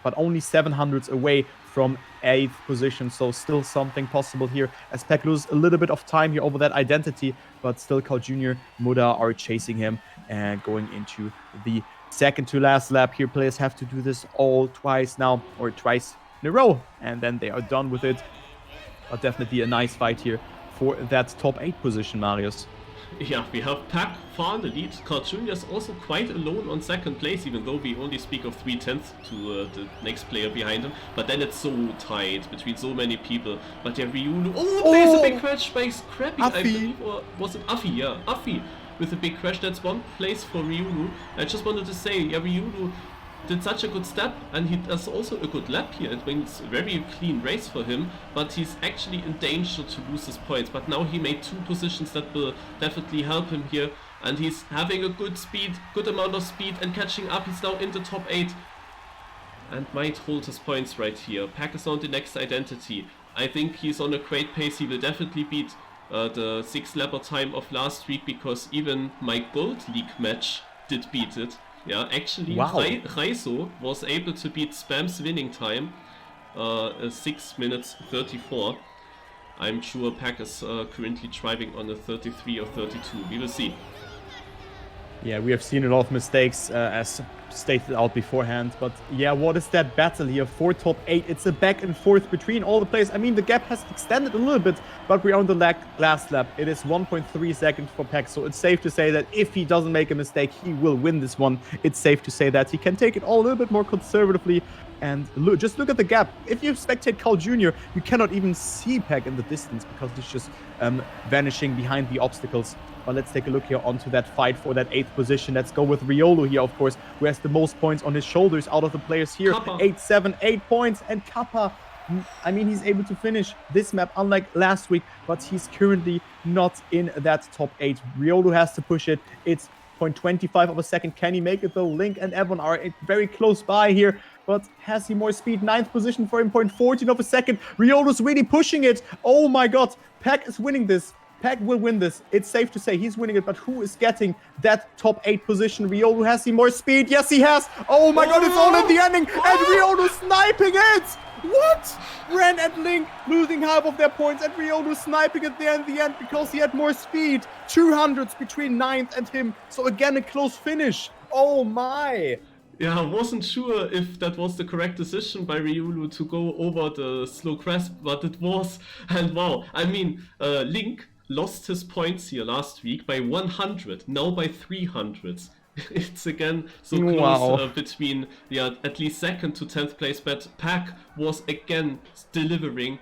But only 700s away from 8th position, so still something possible here as Pac loses a little bit of time here over that identity, but still Carl Jr., Muda are chasing him and going into the second to last lap here. Players have to do this all twice now, or twice in a row, and then they are done with it. But definitely a nice fight here for that top 8 position, Marius. Yeah, we have Pac far in the lead. Carl Jr. is also quite alone on second place, even though we only speak of 3/10 to the next player behind him. But then it's so tight between so many people. But yeah, Riolu... Oh, there's a big crash by Scrappy, I believe. Or was it Afi? Yeah, Afi with a big crash. That's one place for Riolu. I just wanted to say, yeah, Riolu did such a good step, and he does also a good lap here. It means a very clean race for him, but he's actually in danger to lose his points. But now he made 2 positions that will definitely help him here, and he's having a good speed, good amount of speed, and catching up. He's now in the top 8 and might hold his points right here. Pac is on the next identity. I think he's on a great pace. He will definitely beat the 6-lapper time of last week, because even my Gold League match did beat it. Yeah, actually, wow. Raizo was able to beat Spam's winning time, 6 minutes 34. I'm sure Pac is currently driving on a 33 or 32. We will see. Yeah, we have seen a lot of mistakes as stated out beforehand. But yeah, what is that battle here for top 8? It's a back and forth between all the players. I mean, the gap has extended a little bit, but we're on the last lap. It is 1.3 seconds for Pac, so it's safe to say that if he doesn't make a mistake, he will win this one. It's safe to say that he can take it all a little bit more conservatively. And just look at the gap. If you spectate Carl Jr., you cannot even see Pac in the distance because he's just vanishing behind the obstacles. But let's take a look here onto that fight for that 8th position. Let's go with Riolu here, of course, who has the most points on his shoulders out of the players here. Kappa. 8, 7, 8 points. And Kappa, I mean, he's able to finish this map, unlike last week, but he's currently not in that top 8. Riolu has to push it. It's 0.25 of a second. Can he make it though? Link and Evan are very close by here. But has he more speed? 9th position for him, 0.14 of a second. Riolu's really pushing it. Oh my god. Pac is winning this. Pac will win this. It's safe to say he's winning it, but who is getting that top 8 position? Riolu, has he more speed? Yes, he has. Oh my god, it's all in the ending. And Riolu sniping it. What? Ren and Link losing half of their points, and Riolu sniping it there in the end because he had more speed. 200s between 9th and him. So again, a close finish. Oh my. Yeah, I wasn't sure if that was the correct decision by Riolu to go over the slow crash, but it was. And wow, I mean, Link lost his points here last week by 100, now by 300s. It's again so close between at least 2nd to 10th place, but Pac was again delivering,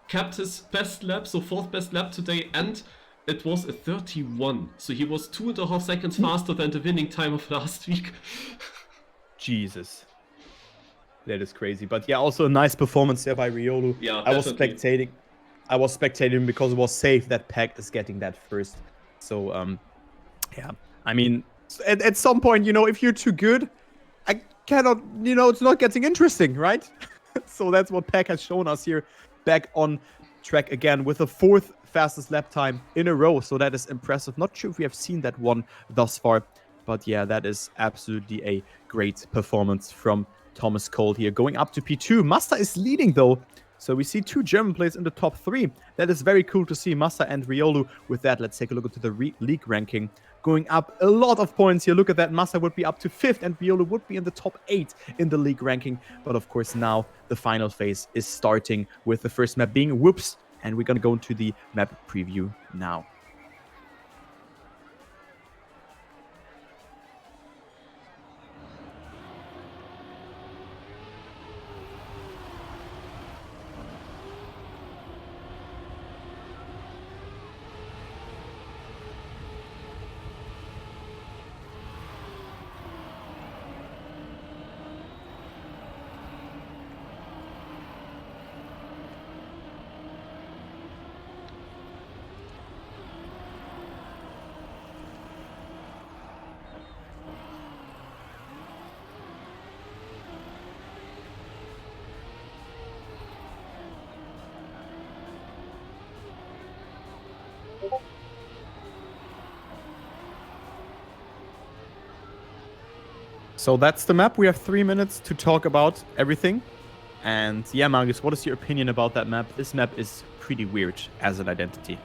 kept his best lap, so 4th best lap today, and it was a 31, so he was 2.5 seconds faster than the winning time of last week. Jesus. That is crazy. But yeah, also a nice performance there by Riolu. Yeah, I was spectating because it was safe that Pac is getting that first. So, yeah. I mean, at some point, you know, if you're too good, I cannot, you know, it's not getting interesting, right? So that's what Pac has shown us here. Back on track again with the 4th fastest lap time in a row. So that is impressive. Not sure if we have seen that one thus far. But yeah, that is absolutely a great performance from Thomas Cole here. Going up to P2. Masta is leading though. So we see 2 German players in the top 3. That is very cool to see, Masta and Riolu. With that, let's take a look into the league ranking. Going up a lot of points here. Look at that. Masta would be up to 5th and Riolu would be in the top 8 in the league ranking. But of course now the final phase is starting with the first map being Whoops. And we're going to go into the map preview now. So that's the map. We have 3 minutes to talk about everything. And yeah, Marius, what is your opinion about that map? This map is pretty weird as an identity.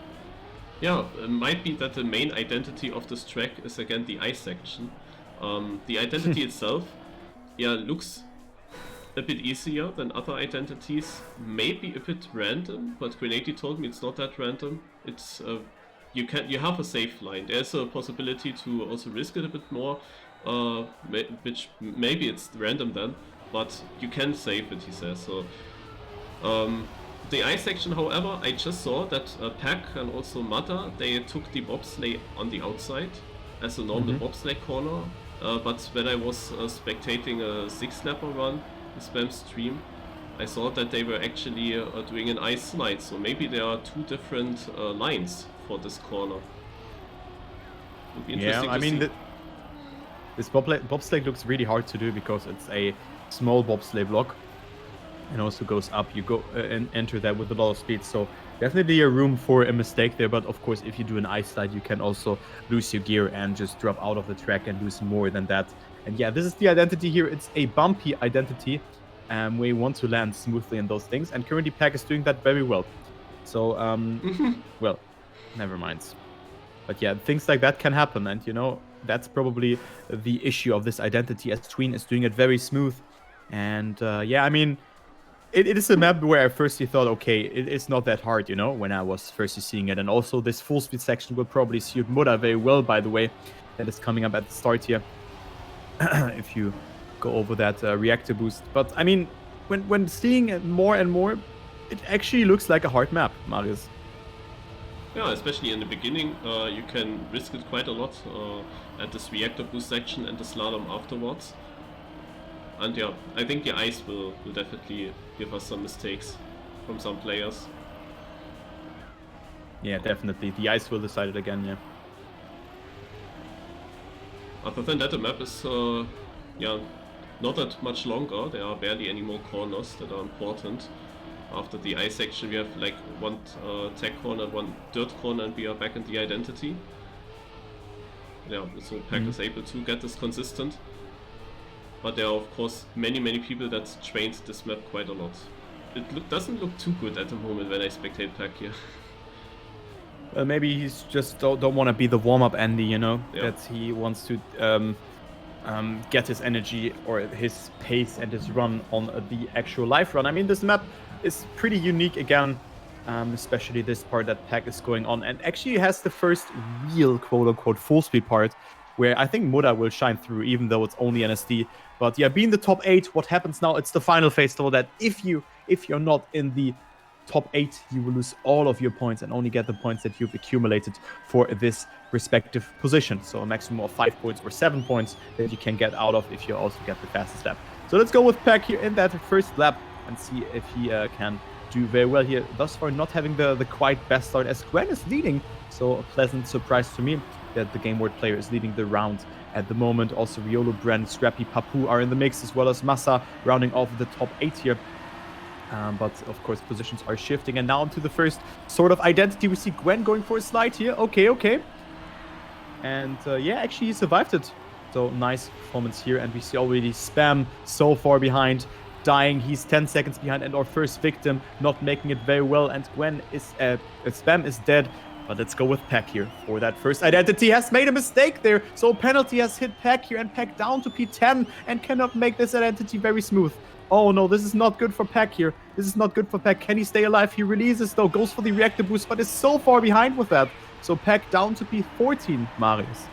Yeah, it might be that the main identity of this track is again the ice section. The identity itself, yeah, looks a bit easier than other identities. Maybe a bit random, but Grenady told me it's not that random. It's you have a safe line. There's a possibility to also risk it a bit more, which maybe it's random then, but you can save it, he says. So the ice section, however, I just saw that Pac and also Mata, they took the bobsleigh on the outside as a normal bobsleigh corner. But when I was spectating a 6-lapper run, the spam stream, I saw that they were actually doing an ice slide. So maybe there are 2 different lines for this corner. Would be interesting I mean, this bobsleigh looks really hard to do because it's a small bobsleigh block. And also goes up, you go and enter that with a lot of speed, so definitely a room for a mistake there. But of course, if you do an ice slide, you can also lose your gear and just drop out of the track and lose more than that. And yeah, this is the identity here. It's a bumpy identity, we want to land smoothly in those things, and currently Pac is doing that very well. So well, never mind. But yeah, things like that can happen, and you know, that's probably the issue of this identity, as Tween is doing it very smooth. And yeah, I mean, it is a map where I firstly thought, okay, it's not that hard, you know, when I was firstly seeing it. And also this full speed section will probably suit Muda very well, by the way. That is coming up at the start here. If you go over that reactor boost. But I mean, when seeing it more and more, it actually looks like a hard map, Marius. Yeah, especially in the beginning, you can risk it quite a lot at this reactor boost section and the slalom afterwards. And yeah, I think the ice will definitely give us some mistakes from some players. Yeah, definitely. The ice will decide it again, yeah. Other than that, the map is yeah, not that much longer. There are barely any more corners that are important. After the ice section, we have like 1 tech corner, 1 dirt corner, and we are back in the identity. Yeah, so Pac is able to get this consistent. But there are of course many people that trained this map quite a lot. It doesn't look too good at the moment when I spectate Pac here. Maybe he's just don't want to be the warm-up Andy, you know, Yeah. that he wants to get his energy or his pace and his run on the actual live run. I mean, this map is pretty unique again, especially this part that Pac is going on, and actually has the first real quote-unquote full-speed part, where I think Muda will shine through, even though it's only NSD. But yeah, being the top 8, what happens now? It's the final phase, so that if you're not in the top 8, you will lose all of your points and only get the points that you've accumulated for this respective position. So a maximum of 5 points or 7 points that you can get out of if you also get the fastest lap. So let's go with Pac here in that first lap and see if he can do very well here. Thus far, not having the quite best start, as Gwen is leading. So a pleasant surprise to me that the Game Board player is leading the round at the moment. Also, Riolo, Brand, Scrappy, Papu are in the mix, as well as Massa rounding off the top 8 here. But of course, positions are shifting, and now into the first sort of identity. We see Gwen going for a slide here. Okay. And yeah, actually he survived it. So nice performance here, and we see already Spam so far behind, dying. He's 10 seconds behind, and our first victim not making it very well. And Gwen is Spam is dead. But let's go with Pac here for that first identity. Has made a mistake there, so penalty has hit Pac here, and Pac down to P10 and cannot make this identity very smooth. Oh no, this is not good for Pac here. This is not good for Pac. Can he stay alive? He releases though, goes for the reactor boost, but is so far behind with that. So Pac down to P14, Marius.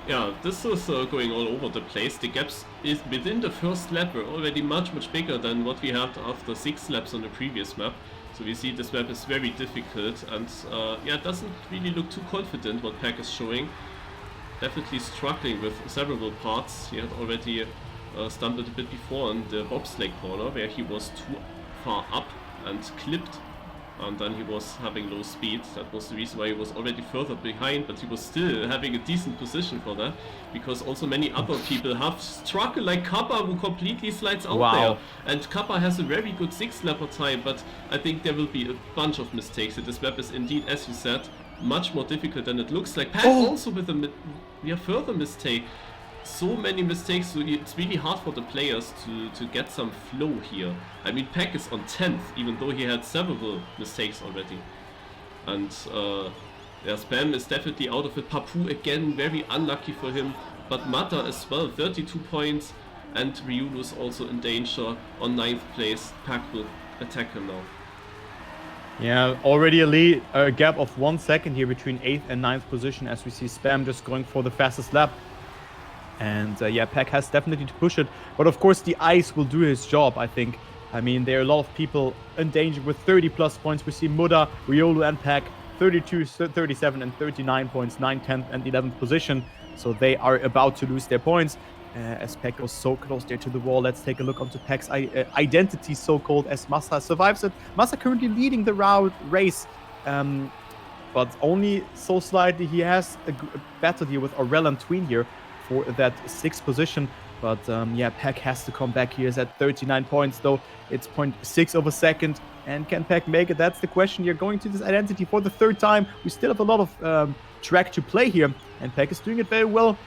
Yeah, this is going all over the place. The gaps is within the first lap were already much bigger than what we had after 6 laps on the previous map. So we see this map is very difficult, and yeah, it doesn't really look too confident what Pac is showing. Definitely struggling with several parts. He had already stumbled a bit before in the bobsleigh corner, where he was too far up and clipped and then he was having low speed. That was the reason why he was already further behind, but he was still having a decent position for that, because also many other people have struggled, like Kappa, who completely slides out there. And Kappa has a very good 6-lapper time, but I think there will be a bunch of mistakes. This map is indeed, as you said, much more difficult than it looks like. Pac also with a further mistake. So many mistakes, so it's really hard for the players to get some flow here. I mean, Pac is on 10th, even though he had several mistakes already. And yeah, Spam is definitely out of it. Papu again, very unlucky for him. But Mata as well, 32 points. And Ryulu is also in danger on 9th place. Pac will attack him now. Yeah, already a gap of 1 second here between 8th and 9th position, as we see Spam just going for the fastest lap. And yeah, Pac has definitely to push it. But of course, the ice will do his job, I think. I mean, there are a lot of people in danger with 30 plus points. We see Muda, Ryulu, and Pac 32, 37, and 39 points, 9th, 10th, and 11th position. So they are about to lose their points. As Pac goes so close there to the wall. Let's take a look onto Pac's identity, so-called, as Massa survives it. Massa currently leading the race. But only so slightly. He has a battle here with Aurel and Tween here for that 6th position, but yeah, Pac has to come back here. He's at 39 points, though it's 0.6 of a second. And can Pac make it? That's the question here. Going to this identity for the 3rd time. We still have a lot of track to play here, and Pac is doing it very well.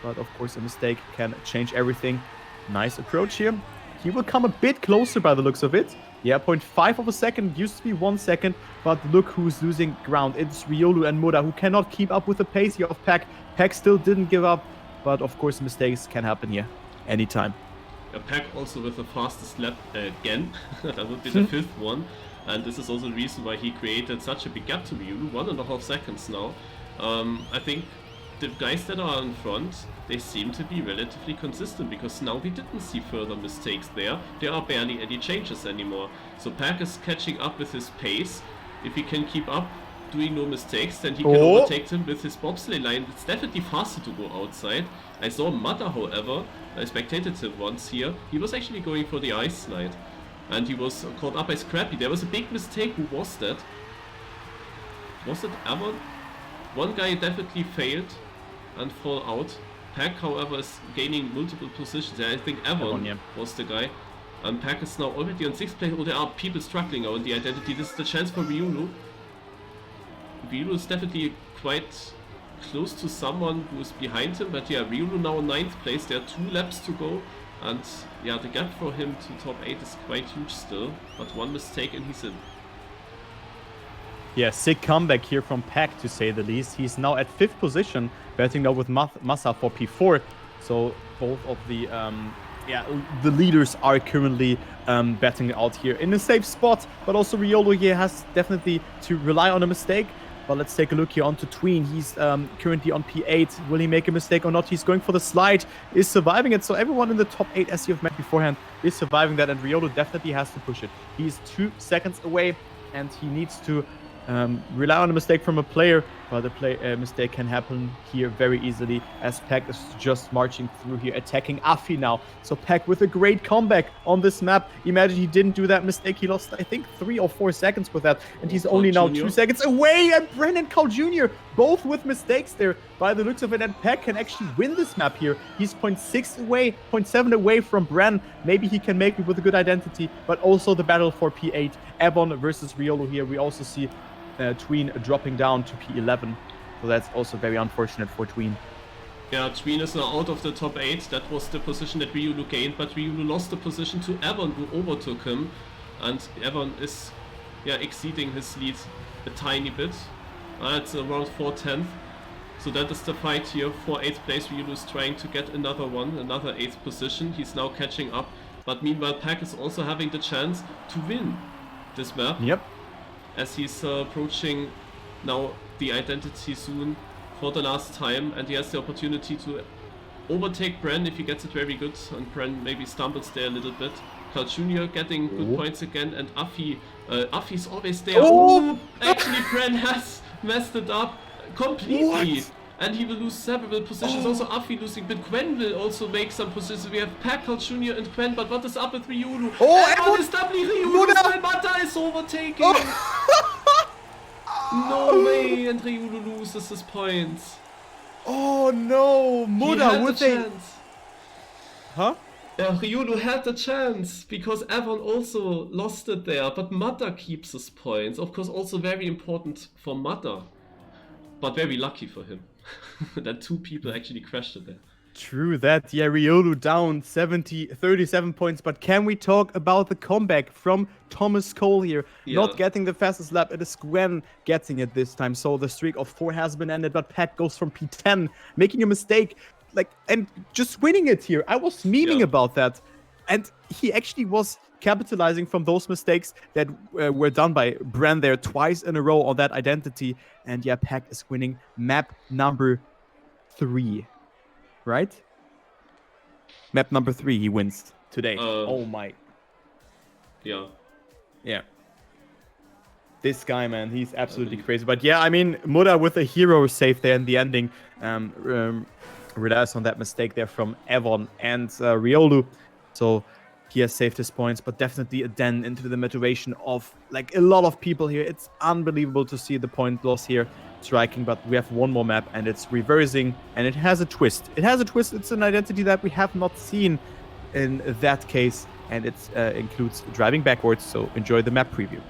But of course, a mistake can change everything. Nice approach here. He will come a bit closer by the looks of it. Yeah, 0.5 of a second, used to be 1 second, but look who's losing ground. It's Ryulu and Muda, who cannot keep up with the pace here of Pac. Pac still didn't give up. But of course, mistakes can happen here anytime. Pac also with the fastest lap again. That would be the 5th one. And this is also the reason why he created such a big gap to Ryulu. 1.5 seconds now. I think the guys that are in front, they seem to be relatively consistent, because now we didn't see further mistakes there. There are barely any changes anymore. So Pac is catching up with his pace. If he can keep up, doing no mistakes, then he can overtake him with his bobsleigh line. It's definitely faster to go outside. I saw Mata, however, I spectated him once here. He was actually going for the ice slide, and he was caught up by Scrappy. There was a big mistake. Who was that? Was it Avon? One guy definitely failed and fall out. Pac, however, is gaining multiple positions. I think Avon was the guy. And Pac is now already on 6th place. Oh, there are people struggling now in the identity. This is the chance for Ryulu. Ryulu is definitely quite close to someone who is behind him, but yeah, Ryulu now in 9th place. There are 2 laps to go, and yeah, the gap for him to top 8 is quite huge still, but 1 mistake and he's in. Yeah, sick comeback here from Pac, to say the least. He's now at 5th position, batting now with Massa for P4. So both of the the leaders are currently batting out here in a safe spot, but also Ryulu here has definitely to rely on a mistake. But let's take a look here onto Tween. He's currently on P8. Will he make a mistake or not? He's going for the slide, is surviving it. So everyone in the top 8, as you've met beforehand, is surviving that, and Ryulu definitely has to push it. He's 2 seconds away, and he needs to rely on a mistake from a player, but a mistake can happen here very easily, as Pac is just marching through here, attacking Afi now. So Pac with a great comeback on this map. Imagine he didn't do that mistake. He lost, I think, 3 or 4 seconds with that, and he's only now 2 seconds away. And Brennan Cole Jr., both with mistakes there by the looks of it, and Pac can actually win this map here. He's 0.6 away, 0.7 away from Bren. Maybe he can make it with a good identity, but also the battle for P8. Ebon versus Ryulu here. We also see Tween dropping down to P11, so that's also very unfortunate for Tween. Yeah, Tween is now out of the top 8. That was the position that Ryulu gained, but Ryulu lost the position to Evan, who overtook him, and Evan is exceeding his lead a tiny bit. It's around 4/10. So that is the fight here for 8th place. Ryulu is trying to get another 8th position. He's now catching up, but meanwhile Pac is also having the chance to win this map. Yep. As he's approaching now the identity soon for the last time, and he has the opportunity to overtake Bren if he gets it very good, and Bren maybe stumbles there a little bit. Carl Jr. getting good points again, and Afi's always there. Oh! Actually, Bren has messed it up completely. What? And he will lose several positions. Also Afi losing, but Gwen will also make some positions. We have Pac, Carl Jr. and Gwen, but what is up with Ryulu? Oh, Evan is doubling Ryulu, while Mata is overtaking. No way, and Ryulu loses his points. Oh no, He Muda had the with a... chance. Huh? Ryulu had the chance because Evan also lost it there, but Mata keeps his points. Of course, also very important for Mata, but very lucky for him that 2 people actually crashed it there. True that. Yeah, Riolu down 37 points. But can we talk about the comeback from Thomas Cole here? Yeah. Not getting the fastest lap. It is Gwen getting it this time. So the streak of 4 has been ended. But Pac goes from P10, making a mistake, and just winning it here. I was memeing about that. And he actually was capitalizing from those mistakes that were done by Bran there twice in a row on that identity. And yeah, Pac is winning map number 3. Right? Map number 3, he wins today. Oh my. Yeah. Yeah. This guy, man, he's absolutely crazy. But yeah, I mean, Muda with a hero save there in the ending. Relies on that mistake there from Evon and Riolu. So he has saved his points, but definitely a den into the motivation of like a lot of people here. It's unbelievable to see the point loss here striking, but we have one more map and it's reversing and it has a twist. It has a twist. It's an identity that we have not seen in that case, and it includes driving backwards. So enjoy the map preview.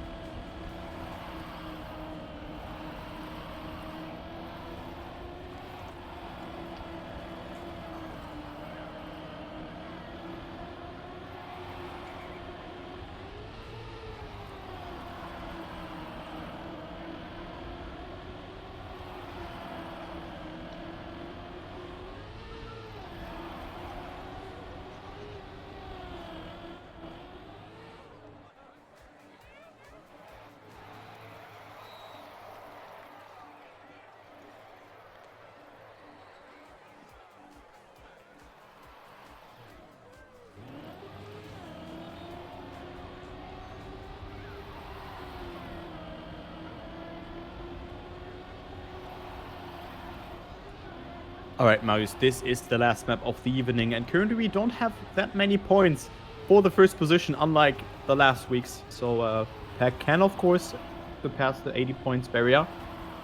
All right, Marius, this is the last map of the evening, and currently we don't have that many points for the first position, unlike the last weeks. So Pac can, of course, surpass the 80 points barrier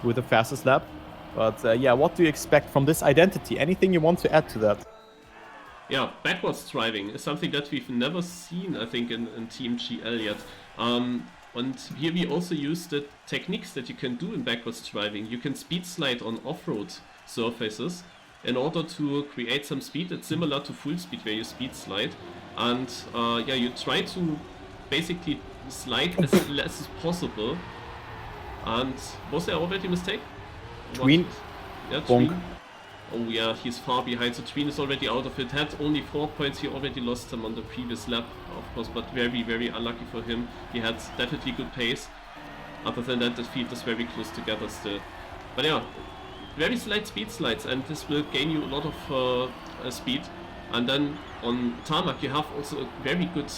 with the fastest lap. But yeah, what do you expect from this identity? Anything you want to add to that? Yeah, backwards driving is something that we've never seen, I think, in TMGL yet. And here we also use the techniques that you can do in backwards driving. You can speed slide on off-road surfaces in order to create some speed. It's similar to full speed where you speed slide. And yeah, you try to basically slide as less as possible. And was there already a mistake? Tween. Yeah, Tween. Oh yeah, he's far behind, so Tween is already out of it. Had only 4 points, he already lost them on the previous lap, of course, but very, very unlucky for him. He had definitely good pace. Other than that, the field is very close together still. But yeah, very slight speed slides, and this will gain you a lot of speed. And then on tarmac, you have also a very good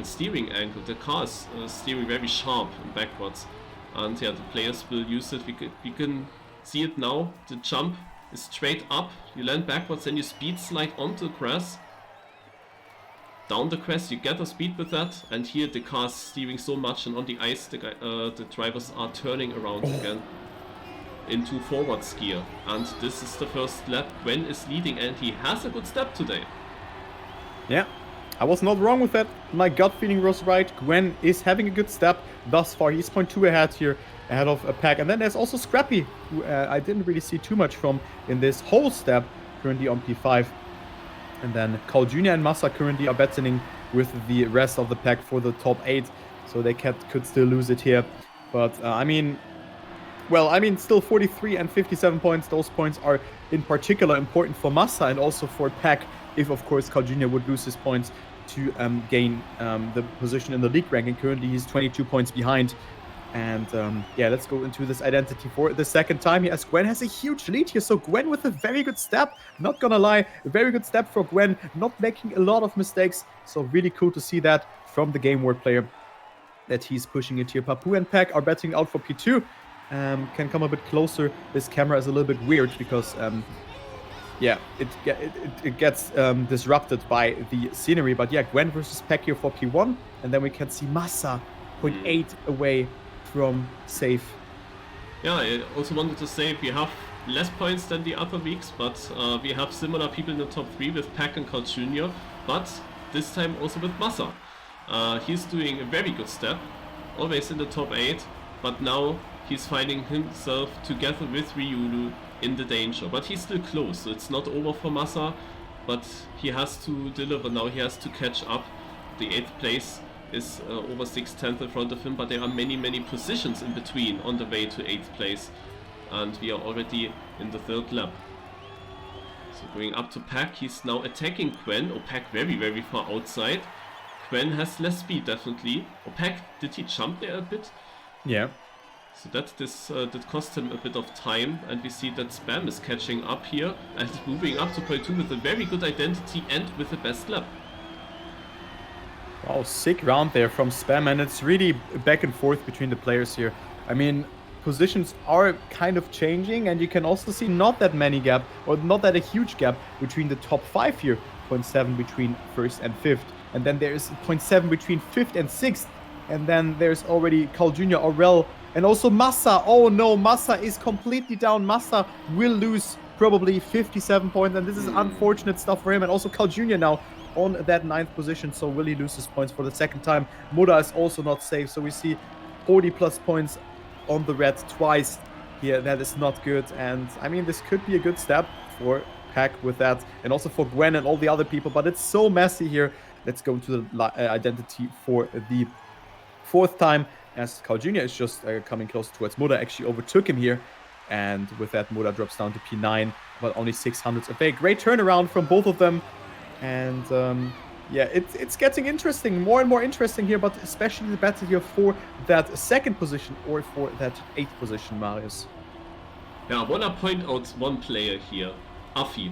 steering angle. The car is steering very sharp and backwards. And yeah, the players will use it. We can see it now. The jump is straight up. You land backwards, then you speed slide onto the grass. Down the grass, you get a speed with that. And here the car is steering so much, and on the ice, the drivers are turning around again into forward skier. And this is the first lap. Gwen is leading, and he has a good step today. Yeah. I was not wrong with that. My gut feeling was right. Gwen is having a good step thus far. He's 0.2 ahead here, ahead of a Pac. And then there's also Scrappy, who I didn't really see too much from in this whole step, currently on P5. And then Carl Jr. and Massa currently are battling with the rest of the Pac for the top 8. So they could still lose it here. But I mean, still 43 and 57 points. Those points are in particular important for Massa and also for Pac, if of course Carl Jr. would lose his points to gain the position in the league ranking. Currently he's 22 points behind. And yeah, let's go into this identity for the second time here, as Gwen has a huge lead here. So Gwen with a very good step, not gonna lie, a very good step for Gwen, not making a lot of mistakes. So really cool to see that from the Game World player, that he's pushing it here. Papu and Pac are betting out for P2. Can come a bit closer. This camera is a little bit weird because yeah, it gets disrupted by the scenery. But yeah, Gwen versus Pac here for P1. And then we can see Massa 0.8 away from safe. Yeah, I also wanted to say we have less points than the other weeks, but we have similar people in the top 3 with Pac and Carl Jr., but this time also with Massa. He's doing a very good step, always in the top 8, but now he's finding himself together with Ryulu in the danger. But he's still close, so it's not over for Massa, but he has to deliver now, he has to catch up. The 8th place is over 6/10 in front of him, but there are many positions in between on the way to 8th place, and we are already in the 3rd lap. So going up to Pac, he's now attacking Quen. Oh, Pac very far outside. Quen has less speed definitely. Oh, Pac, did he jump there a bit? Yeah. So that did cost him a bit of time, and we see that Spam is catching up here and moving up to point 2 with a very good identity and with the best lap. Wow, sick round there from Spam, and it's really back and forth between the players here. I mean, positions are kind of changing, and you can also see not that many gap, or not that a huge gap between the top 5 here. 0.7 between 1st and 5th, and then there's 0.7 between 5th and 6th, and then there's already Carl Jr., Aurel, and also Massa. Oh no, Massa is completely down. Massa will lose probably 57 points, and this is unfortunate stuff for him, and also Carl Jr. now on that 9th position, so will he lose his points for the 2nd time. Muda is also not safe, so we see 40 plus points on the red twice here. That is not good, and I mean, this could be a good step for Pac with that, and also for Gwen and all the other people, but it's so messy here. Let's go into the identity for the 4th time, as Carl Jr. is just coming close towards Muda, actually overtook him here, and with that, Muda drops down to P9, but only 600s away. Great turnaround from both of them. And yeah, it's getting interesting, more and more interesting here, but especially the battle here for that 2nd position or for that 8th position, Marius. Yeah, I wanna point out one player here, Afi.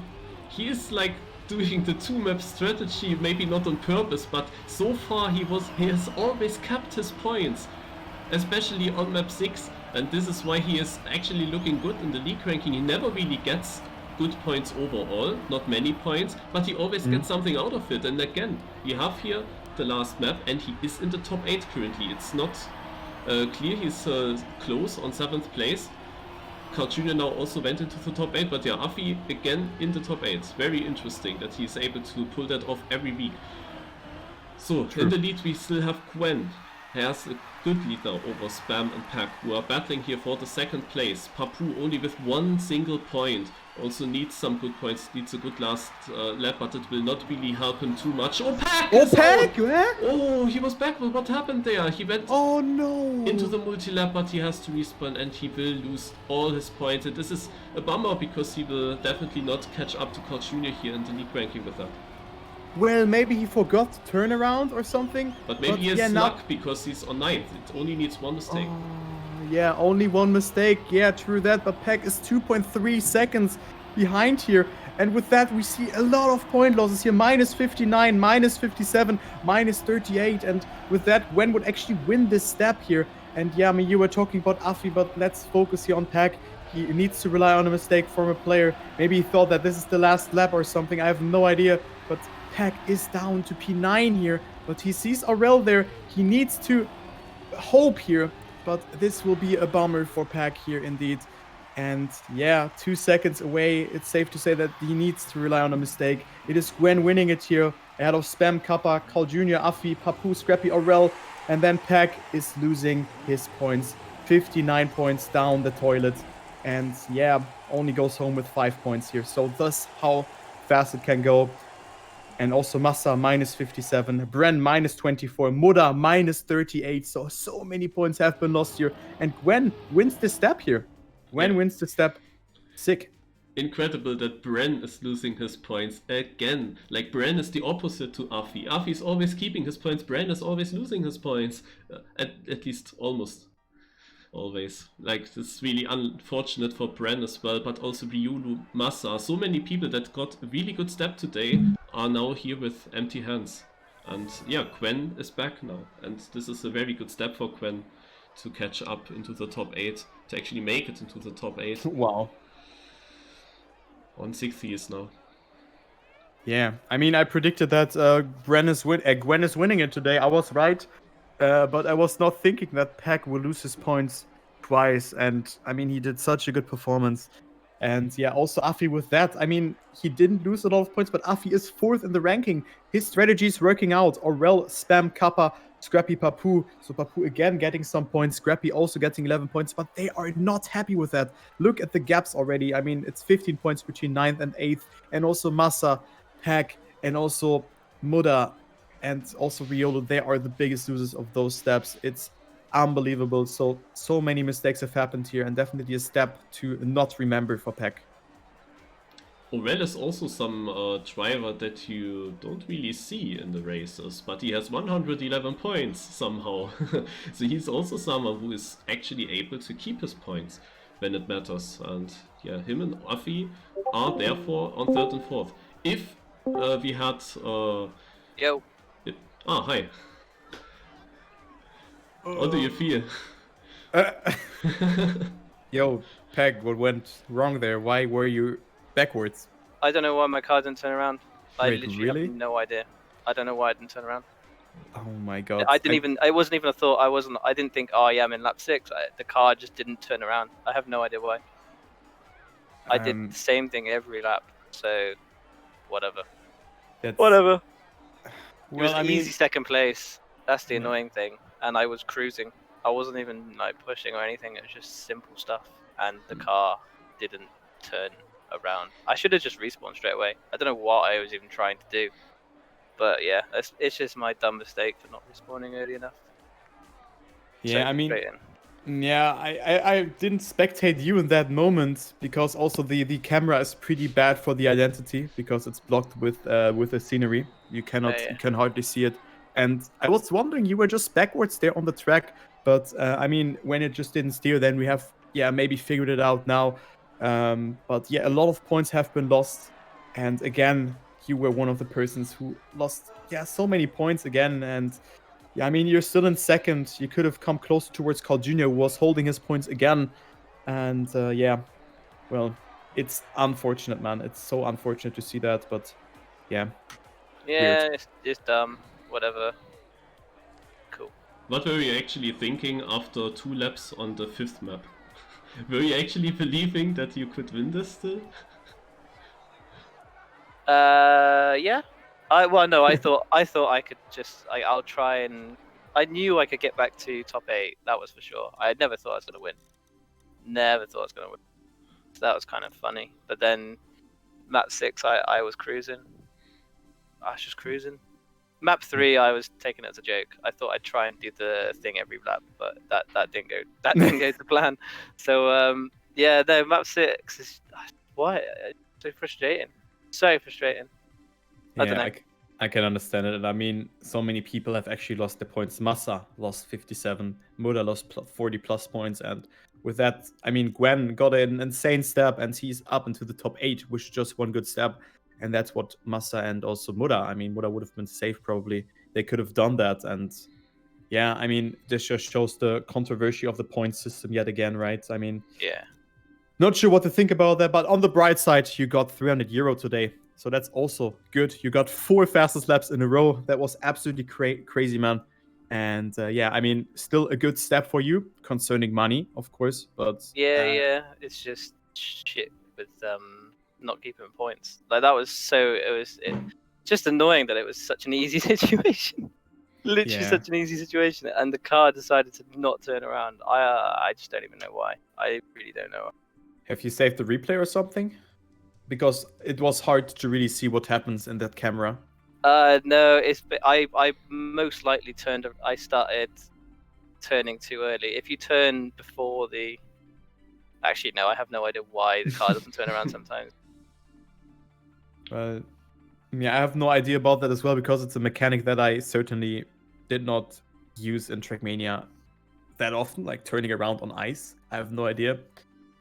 He is like doing the 2-map strategy, maybe not on purpose, but so far he has always kept his points, especially on map 6, and this is why he is actually looking good in the league ranking. He never really gets good points overall, not many points, but he always gets something out of it. And again, we have here the last map, and he is in the top 8 currently. It's not clear, he's close on 7th place. Carl Jr. now also went into the top 8, but yeah, Afi again in the top 8. Very interesting that he's able to pull that off every week. So, in the lead we still have Quen. He has a good lead now over Spam and Pac, who are battling here for the 2nd place. Papu only with 1 single point. Also needs some good points, needs a good last lap, but it will not really help him too much. Oh, Pac! Oh, Pac! Yeah? Oh, he was back. What happened there? He went into the multi-lap, but he has to respawn, and he will lose all his points. And this is a bummer, because he will definitely not catch up to Carl Jr. here in the league ranking with that. Well, maybe he forgot to turn around or something. But maybe he has luck, because he's on 9th. It only needs 1 mistake. Yeah, only 1 mistake. Yeah, true that. But Pac is 2.3 seconds behind here. And with that, we see a lot of point losses here. Minus 59, minus 57, minus 38. And with that, Gwen would actually win this step here. And yeah, I mean, you were talking about Afi, but let's focus here on Pac. He needs to rely on a mistake from a player. Maybe he thought that this is the last lap or something. I have no idea. But Pac is down to P9 here. But he sees Aurel there. He needs to hope here. But this will be a bummer for Pac here indeed. And yeah, 2 seconds away. It's safe to say that he needs to rely on a mistake. It is Gwen winning it here. Ahead of Spam, Kappa, Carl Jr., Afi, Papu, Scrappy, Aurel. And then Pac is losing his points. 59 points down the toilet. And yeah, only goes home with 5 points here. So that's how fast it can go. And also Massa minus 57, Bren minus 24, Muda minus 38. So many points have been lost here. And Gwen wins the step here. Gwen wins the step. Sick. Incredible that Bren is losing his points again. Like, Bren is the opposite to Afi. Afi is always keeping his points. Bren is always losing his points. At least almost always. Like, this is really unfortunate for Bren as well, but also Ryulu, Massa. So many people that got a really good step today are now here with empty hands. And yeah, Quen is back now. And this is a very good step for Quen to catch up into the top 8, to actually make it into the top 8. Wow. On 6th he is now. Yeah, I mean, I predicted that Gwen is winning it today. I was right. But I was not thinking that Pac will lose his points twice. And I mean, he did such a good performance. And yeah, also Afi with that. I mean, he didn't lose a lot of points, but Afi is 4th in the ranking. His strategy is working out. Aurel, Spam, Kappa, Scrappy, Papu. So Papu again getting some points. Scrappy also getting 11 points, but they are not happy with that. Look at the gaps already. I mean, it's 15 points between 9th and 8th. And also Massa, Pac, and also Muda and also Riolo, they are the biggest losers of those steps. It's unbelievable. So many mistakes have happened here, and definitely a step to not remember for Peck. Aurel is also some driver that you don't really see in the races, but he has 111 points somehow. So he's also someone who is actually able to keep his points when it matters. And yeah, him and Afi are therefore on 3rd and 4th. If we had... Yo. Hi. How do you feel? Yo, Peg, what went wrong there? Why were you backwards? I don't know why my car didn't turn around. I Wait, literally really? have no idea. I don't know why I didn't turn around. Oh my god. I didn't even. It wasn't even a thought. I didn't think. Oh yeah, I'm in lap 6. The car just didn't turn around. I have no idea why. I did the same thing every lap. So, whatever. Whatever. It was easy second place. That's the annoying thing. And I was cruising. I wasn't even like pushing or anything. It was just simple stuff. And the car didn't turn around. I should have just respawned straight away. I don't know what I was even trying to do. But yeah, it's just my dumb mistake for not respawning early enough. Yeah, I mean, yeah, I didn't spectate you in that moment because also the camera is pretty bad for the identity because it's blocked with the scenery. You cannot, you can hardly see it. And I was wondering, you were just backwards there on the track. But I mean, when it just didn't steer, then we have maybe figured it out now. But yeah, a lot of points have been lost. And again, you were one of the persons who lost so many points again. And yeah, I mean, you're still in 2nd. You could have come closer towards Carl Jr., who was holding his points again. And yeah, well, it's unfortunate, man. It's so unfortunate to see that, but yeah. Yeah, it's dumb. Whatever. Cool. What were you actually thinking after 2 laps on the 5th map? Were you actually believing that you could win this still? Yeah. I thought I could just I'll try and I knew I could get back to top 8. That was for sure. I never thought I was gonna win. Never thought I was gonna win. So that was kind of funny. But then map 6, I was cruising. I was just cruising. Map 3, I was taking it as a joke. I thought I'd try and do the thing every lap, but that didn't go. That didn't go to plan. So yeah, no, map 6 is why so frustrating. So frustrating. I don't know. I can understand it. And I mean, so many people have actually lost their points. Massa lost 57. Muda lost 40 plus points. And with that, I mean, Gwen got an insane step and he's up into the top 8, which is just one good step. And that's what Massa and also Muda. I mean, Muda would have been safe probably. They could have done that. And yeah, I mean, this just shows the controversy of the point system yet again, right? I mean, yeah. Not sure what to think about that, but on the bright side, you got 300 euro today. So that's also good. You got 4 fastest laps in a row. That was absolutely crazy, man. And yeah, I mean, still a good step for you concerning money, of course. But yeah, it's just shit with not keeping points. Like that was just annoying that it was such an easy situation. Literally such an easy situation, and the car decided to not turn around. I just don't even know why. I really don't know. Have you saved the replay or something? Because it was hard to really see what happens in that camera. No, I most likely I started turning too early. If you turn before the... Actually, no, I have no idea why the car doesn't turn around sometimes. Yeah, I have no idea about that as well, because it's a mechanic that I certainly did not use in Trackmania that often, like turning around on ice. I have no idea.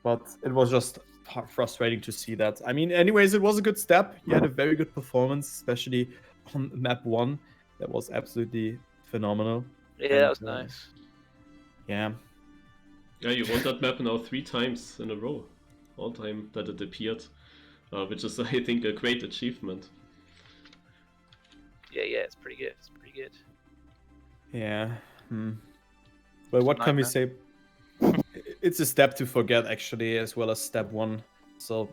But it was just frustrating to see that. I mean, anyways, it was a good step. You had a very good performance, especially on map 1. That was absolutely phenomenal. Yeah, that was nice. Yeah. Yeah, you won that map now 3 times in a row. All time that it appeared. Which is, I think, a great achievement. Yeah, it's pretty good. It's pretty good. Yeah. Well, what can we nightmare. say? It's a step to forget, actually, as well as step 1. So,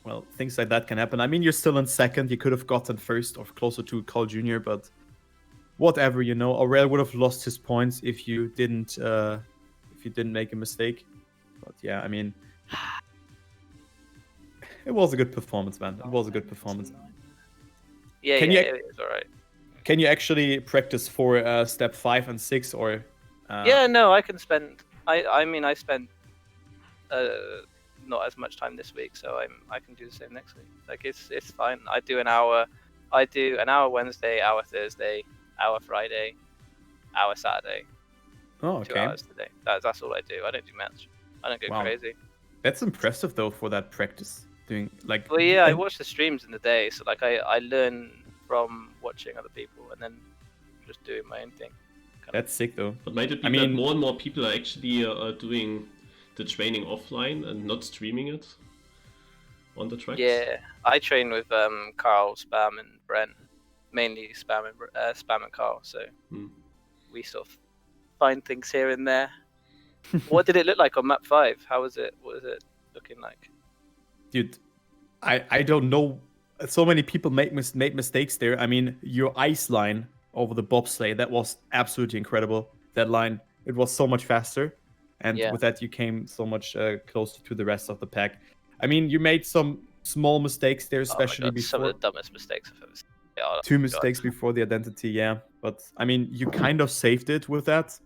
well, things like that can happen. I mean, you're still in second. You could have gotten first or closer to Carl Jr., but whatever, you know. Aurel would have lost his points if you didn't make a mistake. But yeah, I mean, it was a good performance, man. It was a good performance. Yeah, Can yeah, you- it was alright. Can you actually practice for step 5 and 6, or? Yeah, no, I can spend. I mean, I spent not as much time this week, so I can do the same next week. Like it's fine. I do an hour Wednesday, hour Thursday, hour Friday, hour Saturday, Oh, 2 okay. hours today. That's all I do. I don't do much. I don't go Wow. crazy. That's impressive, though, for that practice. Doing like. Well, yeah, I and- watch the streams in the day, so like I learn from watching other people and then just doing my own thing. That's sick, though. But might it be I mean- that more and more people are actually doing the training offline and not streaming it on the tracks? Yeah, I train with Carl, Spam, and Brent. Mainly Spam and Carl. So we sort of find things here and there. What did it look like on map 5? How was it? What was it looking like? Dude, I don't know. So many people made mistakes there. I mean, your ice line over the bobsleigh, that was absolutely incredible. That line, it was so much faster. And Yeah. with that, you came so much closer to the rest of the pack. I mean, you made some small mistakes there, especially Oh my God, some before. of the dumbest mistakes I've ever seen. Oh, 2 God. mistakes before the identity, yeah. But I mean, you kind of saved it with that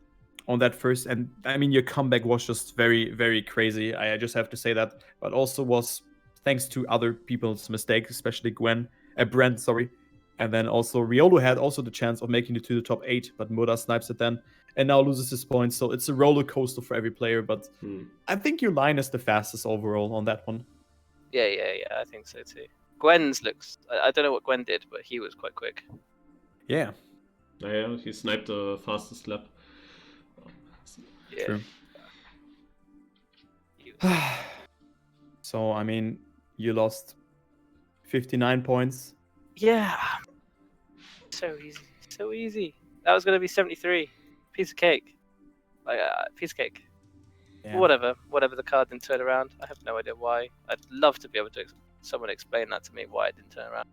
on that first. And I mean, your comeback was just very, very crazy. I just have to say that. But also was thanks to other people's mistakes, especially Brent, sorry. And then also Riolo had also the chance of making it to the top 8, but Muda snipes it then and now loses his points. So it's a roller coaster for every player. But I think your line is the fastest overall on that one. Yeah, I think so too. Gwen's looks. I don't know what Gwen did, but he was quite quick. Yeah. Yeah, he sniped the fastest lap. Yeah. True. He was- So, I mean, you lost 59 points. Yeah. So easy. So easy. That was gonna be 73. Piece of cake. Like piece of cake. Yeah. Whatever the card didn't turn around. I have no idea why. I'd love to be able to someone explain that to me why it didn't turn around.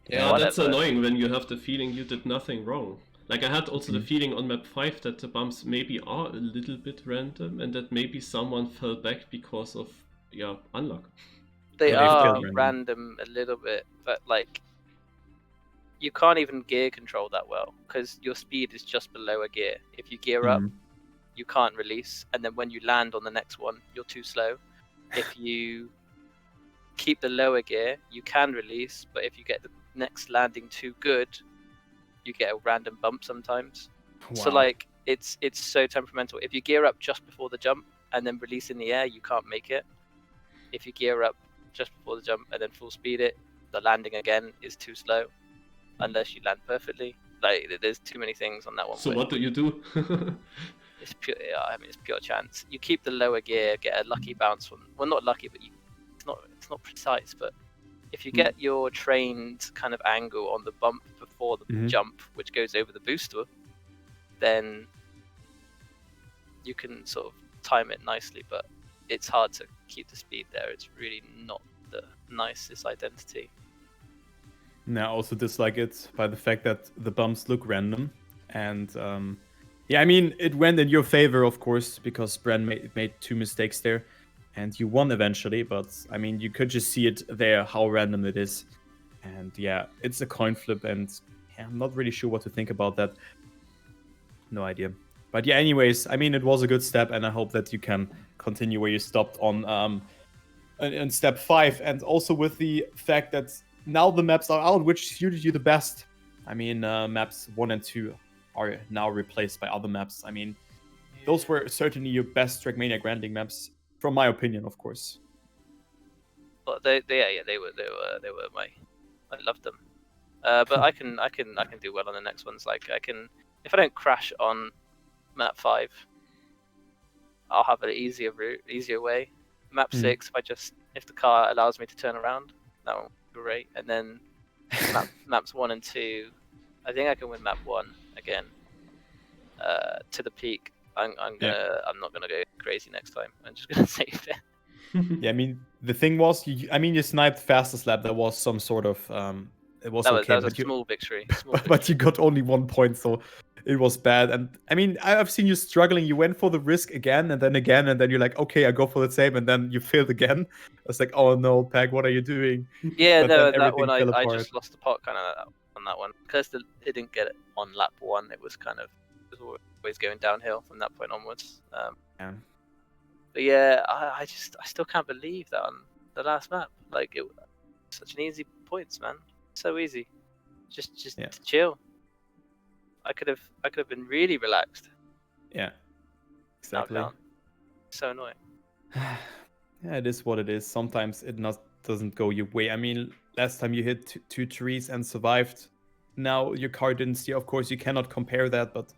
Yeah, that's Whatever. annoying when you have the feeling you did nothing wrong. Like I had also the feeling on map 5 that the bumps maybe are a little bit random and that maybe someone fell back because of unluck. They Yeah, they are feel random. random a little bit, but like you can't even gear control that well because your speed is just below a gear. If you gear up, you can't release, and then when you land on the next one, you're too slow. If you keep the lower gear, you can release, but if you get the next landing too good, you get a random bump sometimes. So Wow. like it's so temperamental. If you gear up just before the jump and then release in the air, you can't make it. If you gear up just before the jump and then full speed it, the landing again is too slow unless you land perfectly. Like there's too many things on that one. So where what do you do? It's pure. I mean, it's pure chance. You keep the lower gear, get a lucky bounce from. Well, not lucky, but it's not precise. But if you get your trained kind of angle on the bump before the jump, which goes over the booster, then you can sort of time it nicely. But it's hard to keep the speed there. It's really not the nicest identity. Now, I also dislike it by the fact that the bumps look random. And yeah, I mean, it went in your favor, of course, because Bren made 2 mistakes there. And you won eventually. But I mean, you could just see it there, how random it is. And yeah, it's a coin flip. And yeah, I'm not really sure what to think about that. No idea. But yeah, anyways, I mean, it was a good step. And I hope that you can continue where you stopped on in step 5. And also with the fact that now the maps are out, which suited you the best. I mean, maps 1 and 2 are now replaced by other maps. I mean, those were certainly your best Trackmania Granding maps, from my opinion, of course. But they were my. I loved them. But I can do well on the next ones. Like I can, if I don't crash on map 5, I'll have an easier route, easier way. Map 6, if the car allows me to turn around, that one would be great. And then maps 1 and 2, I think I can win map 1 again. to the peak. I'm not gonna go crazy next time. I'm just gonna save it. Yeah, I mean, the thing was, you sniped fastest lap. That was some sort of it was okay, That was but a small victory. but you got only 1 point, so it was bad. And I mean, I've seen you struggling. You went for the risk again, and then you're like, okay, I go for the same, and then you failed again. I was like, oh no, Pac, what are you doing? Yeah, But no, then that one everything fell I apart. just lost the pot kind of on that one because it didn't get it on lap 1. It was always going downhill from that point onwards. Yeah. But yeah, I still can't believe that on the last map. Like it, such an easy points, man. So easy. Just Yeah. to chill. I could have been really relaxed. Yeah. Now I Exactly. can't. So annoying. Yeah, it is what it is. Sometimes it doesn't go your way. I mean, last time you hit two trees and survived. Now your car didn't steer. Of course, you cannot compare that, but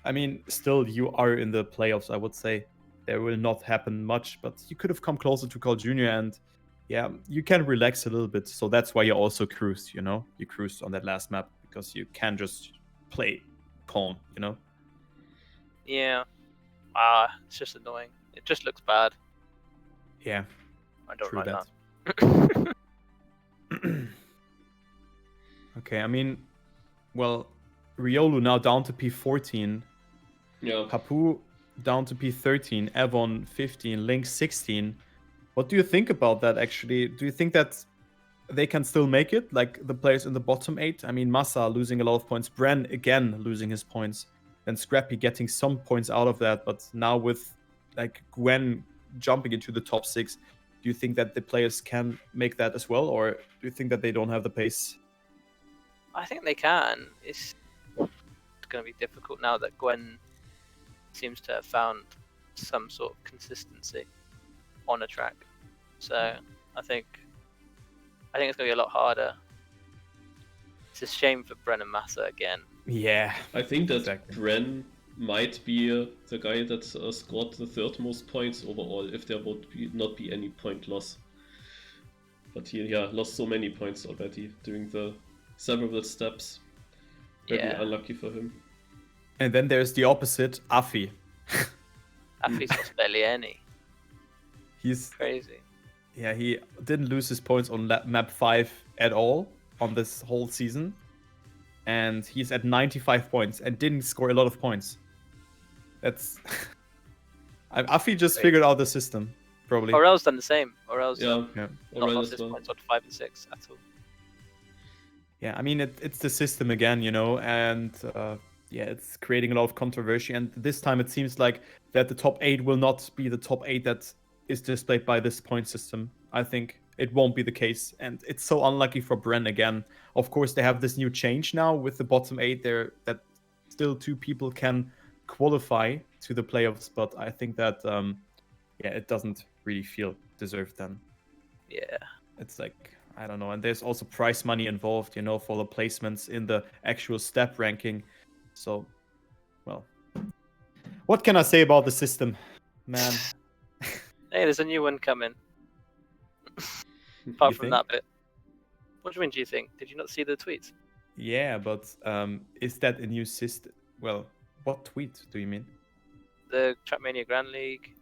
I mean, still, you are in the playoffs, I would say. There will not happen much, but you could have come closer to Carl Jr. and yeah, you can relax a little bit. So that's why you also cruised, you know? You cruised on that last map because you can just play calm, you know? Yeah. It's just annoying. It just looks bad. Yeah. I don't True like that. that. Okay, I mean, well, Riolu now down to P14. Yeah. Papu down to P13. Evon 15. Link 16. What do you think about that, actually? Do you think that they can still make it, like the players in the bottom 8? I mean, Massa losing a lot of points. Bren, again, losing his points. And Scrappy getting some points out of that. But now with, like, Gwen jumping into the top 6, do you think that the players can make that as well? Or do you think that they don't have the pace? I think they can. It's going to be difficult now that Gwen seems to have found some sort of consistency on a track. So I think it's going to be a lot harder. It's a shame for Bren and Massa again. Yeah. I think that Exactly. Bren might be the guy that scored the 3rd most points overall if there would not be any point loss. But he lost so many points already during the several steps. Very unlucky for him. And then there's the opposite, Afi. Afi's lost barely any. He's crazy. Yeah, he didn't lose his points on map 5 at all on this whole season. And he's at 95 points and didn't score a lot of points. That's... Afi just figured out the system, probably. Orel's done the same. Orel's Yeah. not lost his points on 5 and 6 at all. Yeah, I mean, it's the system again, you know, and yeah, it's creating a lot of controversy. And this time it seems like that the top 8 will not be the top 8 that is displayed by this point system. I think it won't be the case. And it's so unlucky for Bren again. Of course, they have this new change now with the bottom 8 there that still 2 people can qualify to the playoffs. But I think that, yeah, it doesn't really feel deserved then. Yeah. It's like, I don't know. And there's also prize money involved, you know, for the placements in the actual step ranking. So, well, what can I say about the system, man? Hey, there's a new one coming. Apart from that bit. What do you mean, do you think? Did you not see the tweets? Yeah, but is that a new system? Well, what tweet do you mean? The Trackmania Grand League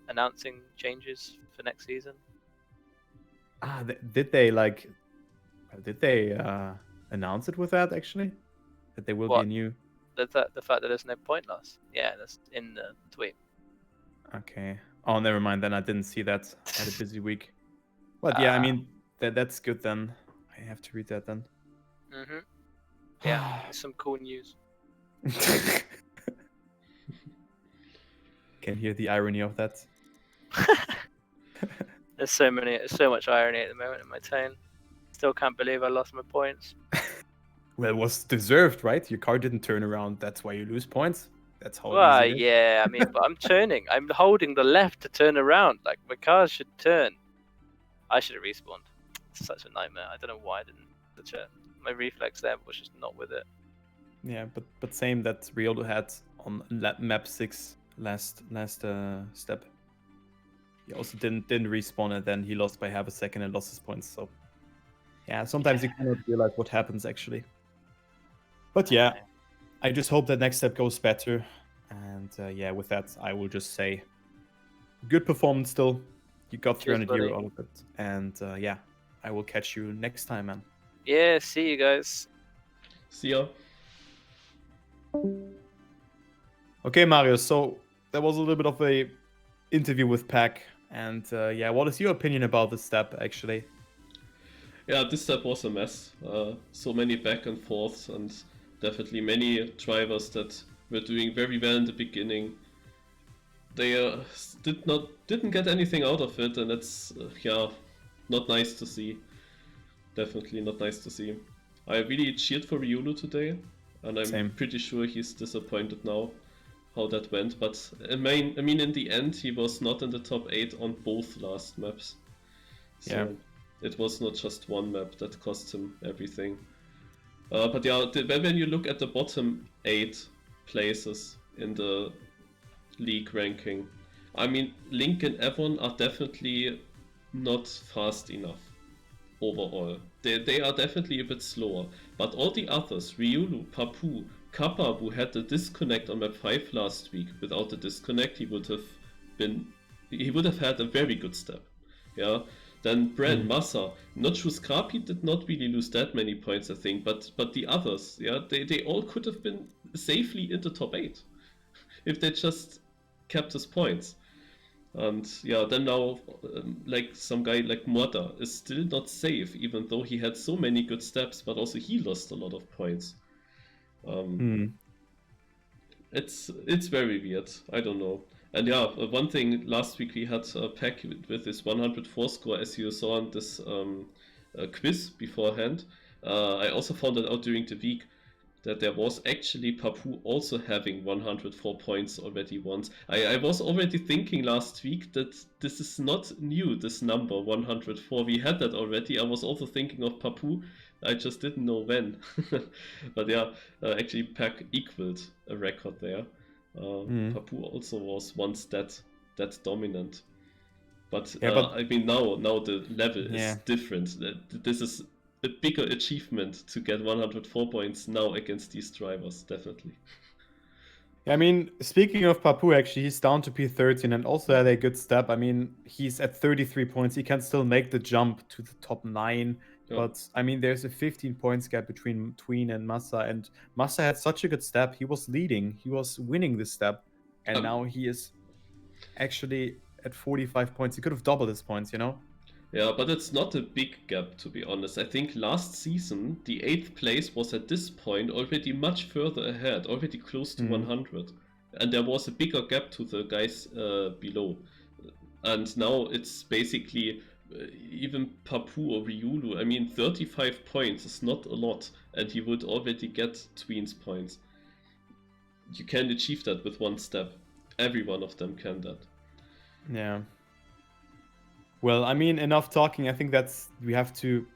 announcing changes for next season. Ah, did they announce it with that, actually? That there will be a new... The fact that there's no point loss. Yeah, that's in the tweet. Okay. Oh, never mind. Then I didn't see that. I had a busy week. But yeah, I mean, that's good then. I have to read that then. Mm-hmm. Yeah, some cool news. Can hear the irony of that. There's so much irony at the moment in my tone. Still can't believe I lost my points. Well, it was deserved, right? Your car didn't turn around. That's why you lose points. That's how easy it is. Yeah, I mean, but I'm turning. I'm holding the left to turn around. Like, my car should turn. I should have respawned. It's such a nightmare. I don't know why I didn't. My reflex there was just not with it. Yeah, but same that Rioldo had on map 6 last step. He also didn't respawn, and then he lost by half a second and lost his points. So yeah, sometimes you cannot realize what happens actually. But yeah, I just hope that next step goes better. And yeah, with that, I will just say good performance still. You got Cheers, 300 buddy. euro out of it. And yeah, I will catch you next time, man. Yeah, see you guys. See ya. Okay, Marius, so there was a little bit of a interview with Pac. And yeah, what is your opinion about this step, actually? Yeah, this step was a mess. So many back and forths, and definitely many drivers that were doing very well in the beginning. They didn't get anything out of it, and it's yeah, not nice to see. Definitely not nice to see. I really cheered for Riolu today, and I'm Same. pretty sure he's disappointed now how that went. But I mean, in the end, he was not in the top 8 on both last maps. So Yeah. it was not just one map that cost him everything. But yeah, when you look at the bottom 8 places in the league ranking, I mean, Link and Evon are definitely not fast enough overall. They are definitely a bit slower. But all the others, Riolu, Papu, Kappa, who had the disconnect on map 5 last week, without the disconnect he would have had a very good step. Yeah. Then Bren, Massa, not sure Scrappy did not really lose that many points, I think, but the others, yeah, they all could have been safely in the top 8 if they just kept his points. And yeah, then now, like some guy like Morta is still not safe, even though he had so many good steps, but also he lost a lot of points. It's very weird. I don't know. And yeah, one thing, last week we had Pac with his 104 score, as you saw in this quiz beforehand. I also found it out during the week that there was actually Papu also having 104 points already once. I was already thinking last week that this is not new, this number 104. We had that already. I was also thinking of Papu. I just didn't know when. But yeah, actually Pac equaled a record there. Papu also was once that dominant. But, Yeah, but I mean now the level Yeah. is different. This is a bigger achievement to get 104 points now against these drivers, definitely. I mean, speaking of Papu, actually, he's down to P13 and also had a good step. I mean, he's at 33 points. He can still make the jump to the top 9. Yeah. But, I mean, there's a 15 points gap between Tween and Massa. And Massa had such a good step. He was leading. He was winning this step. And now he is actually at 45 points. He could have doubled his points, you know? Yeah, but it's not a big gap, to be honest. I think last season, the 8th place was at this point already much further ahead, already close to 100. And there was a bigger gap to the guys below. And now it's basically even Papu or Riolu. I mean, 35 points is not a lot, and he would already get Tween's points. You can achieve that with one step. Every one of them can that. Yeah. Well, I mean, enough talking. I think we have to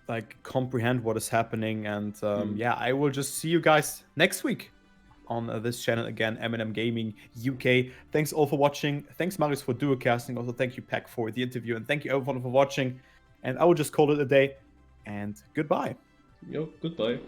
like comprehend what is happening, and yeah, I will just see you guys next week on this channel again, MnM Gaming UK. Thanks all for watching. Thanks Marius for duocasting. Also, thank you Pac for the interview, and thank you everyone for watching. And I will just call it a day. And goodbye. Yo, goodbye.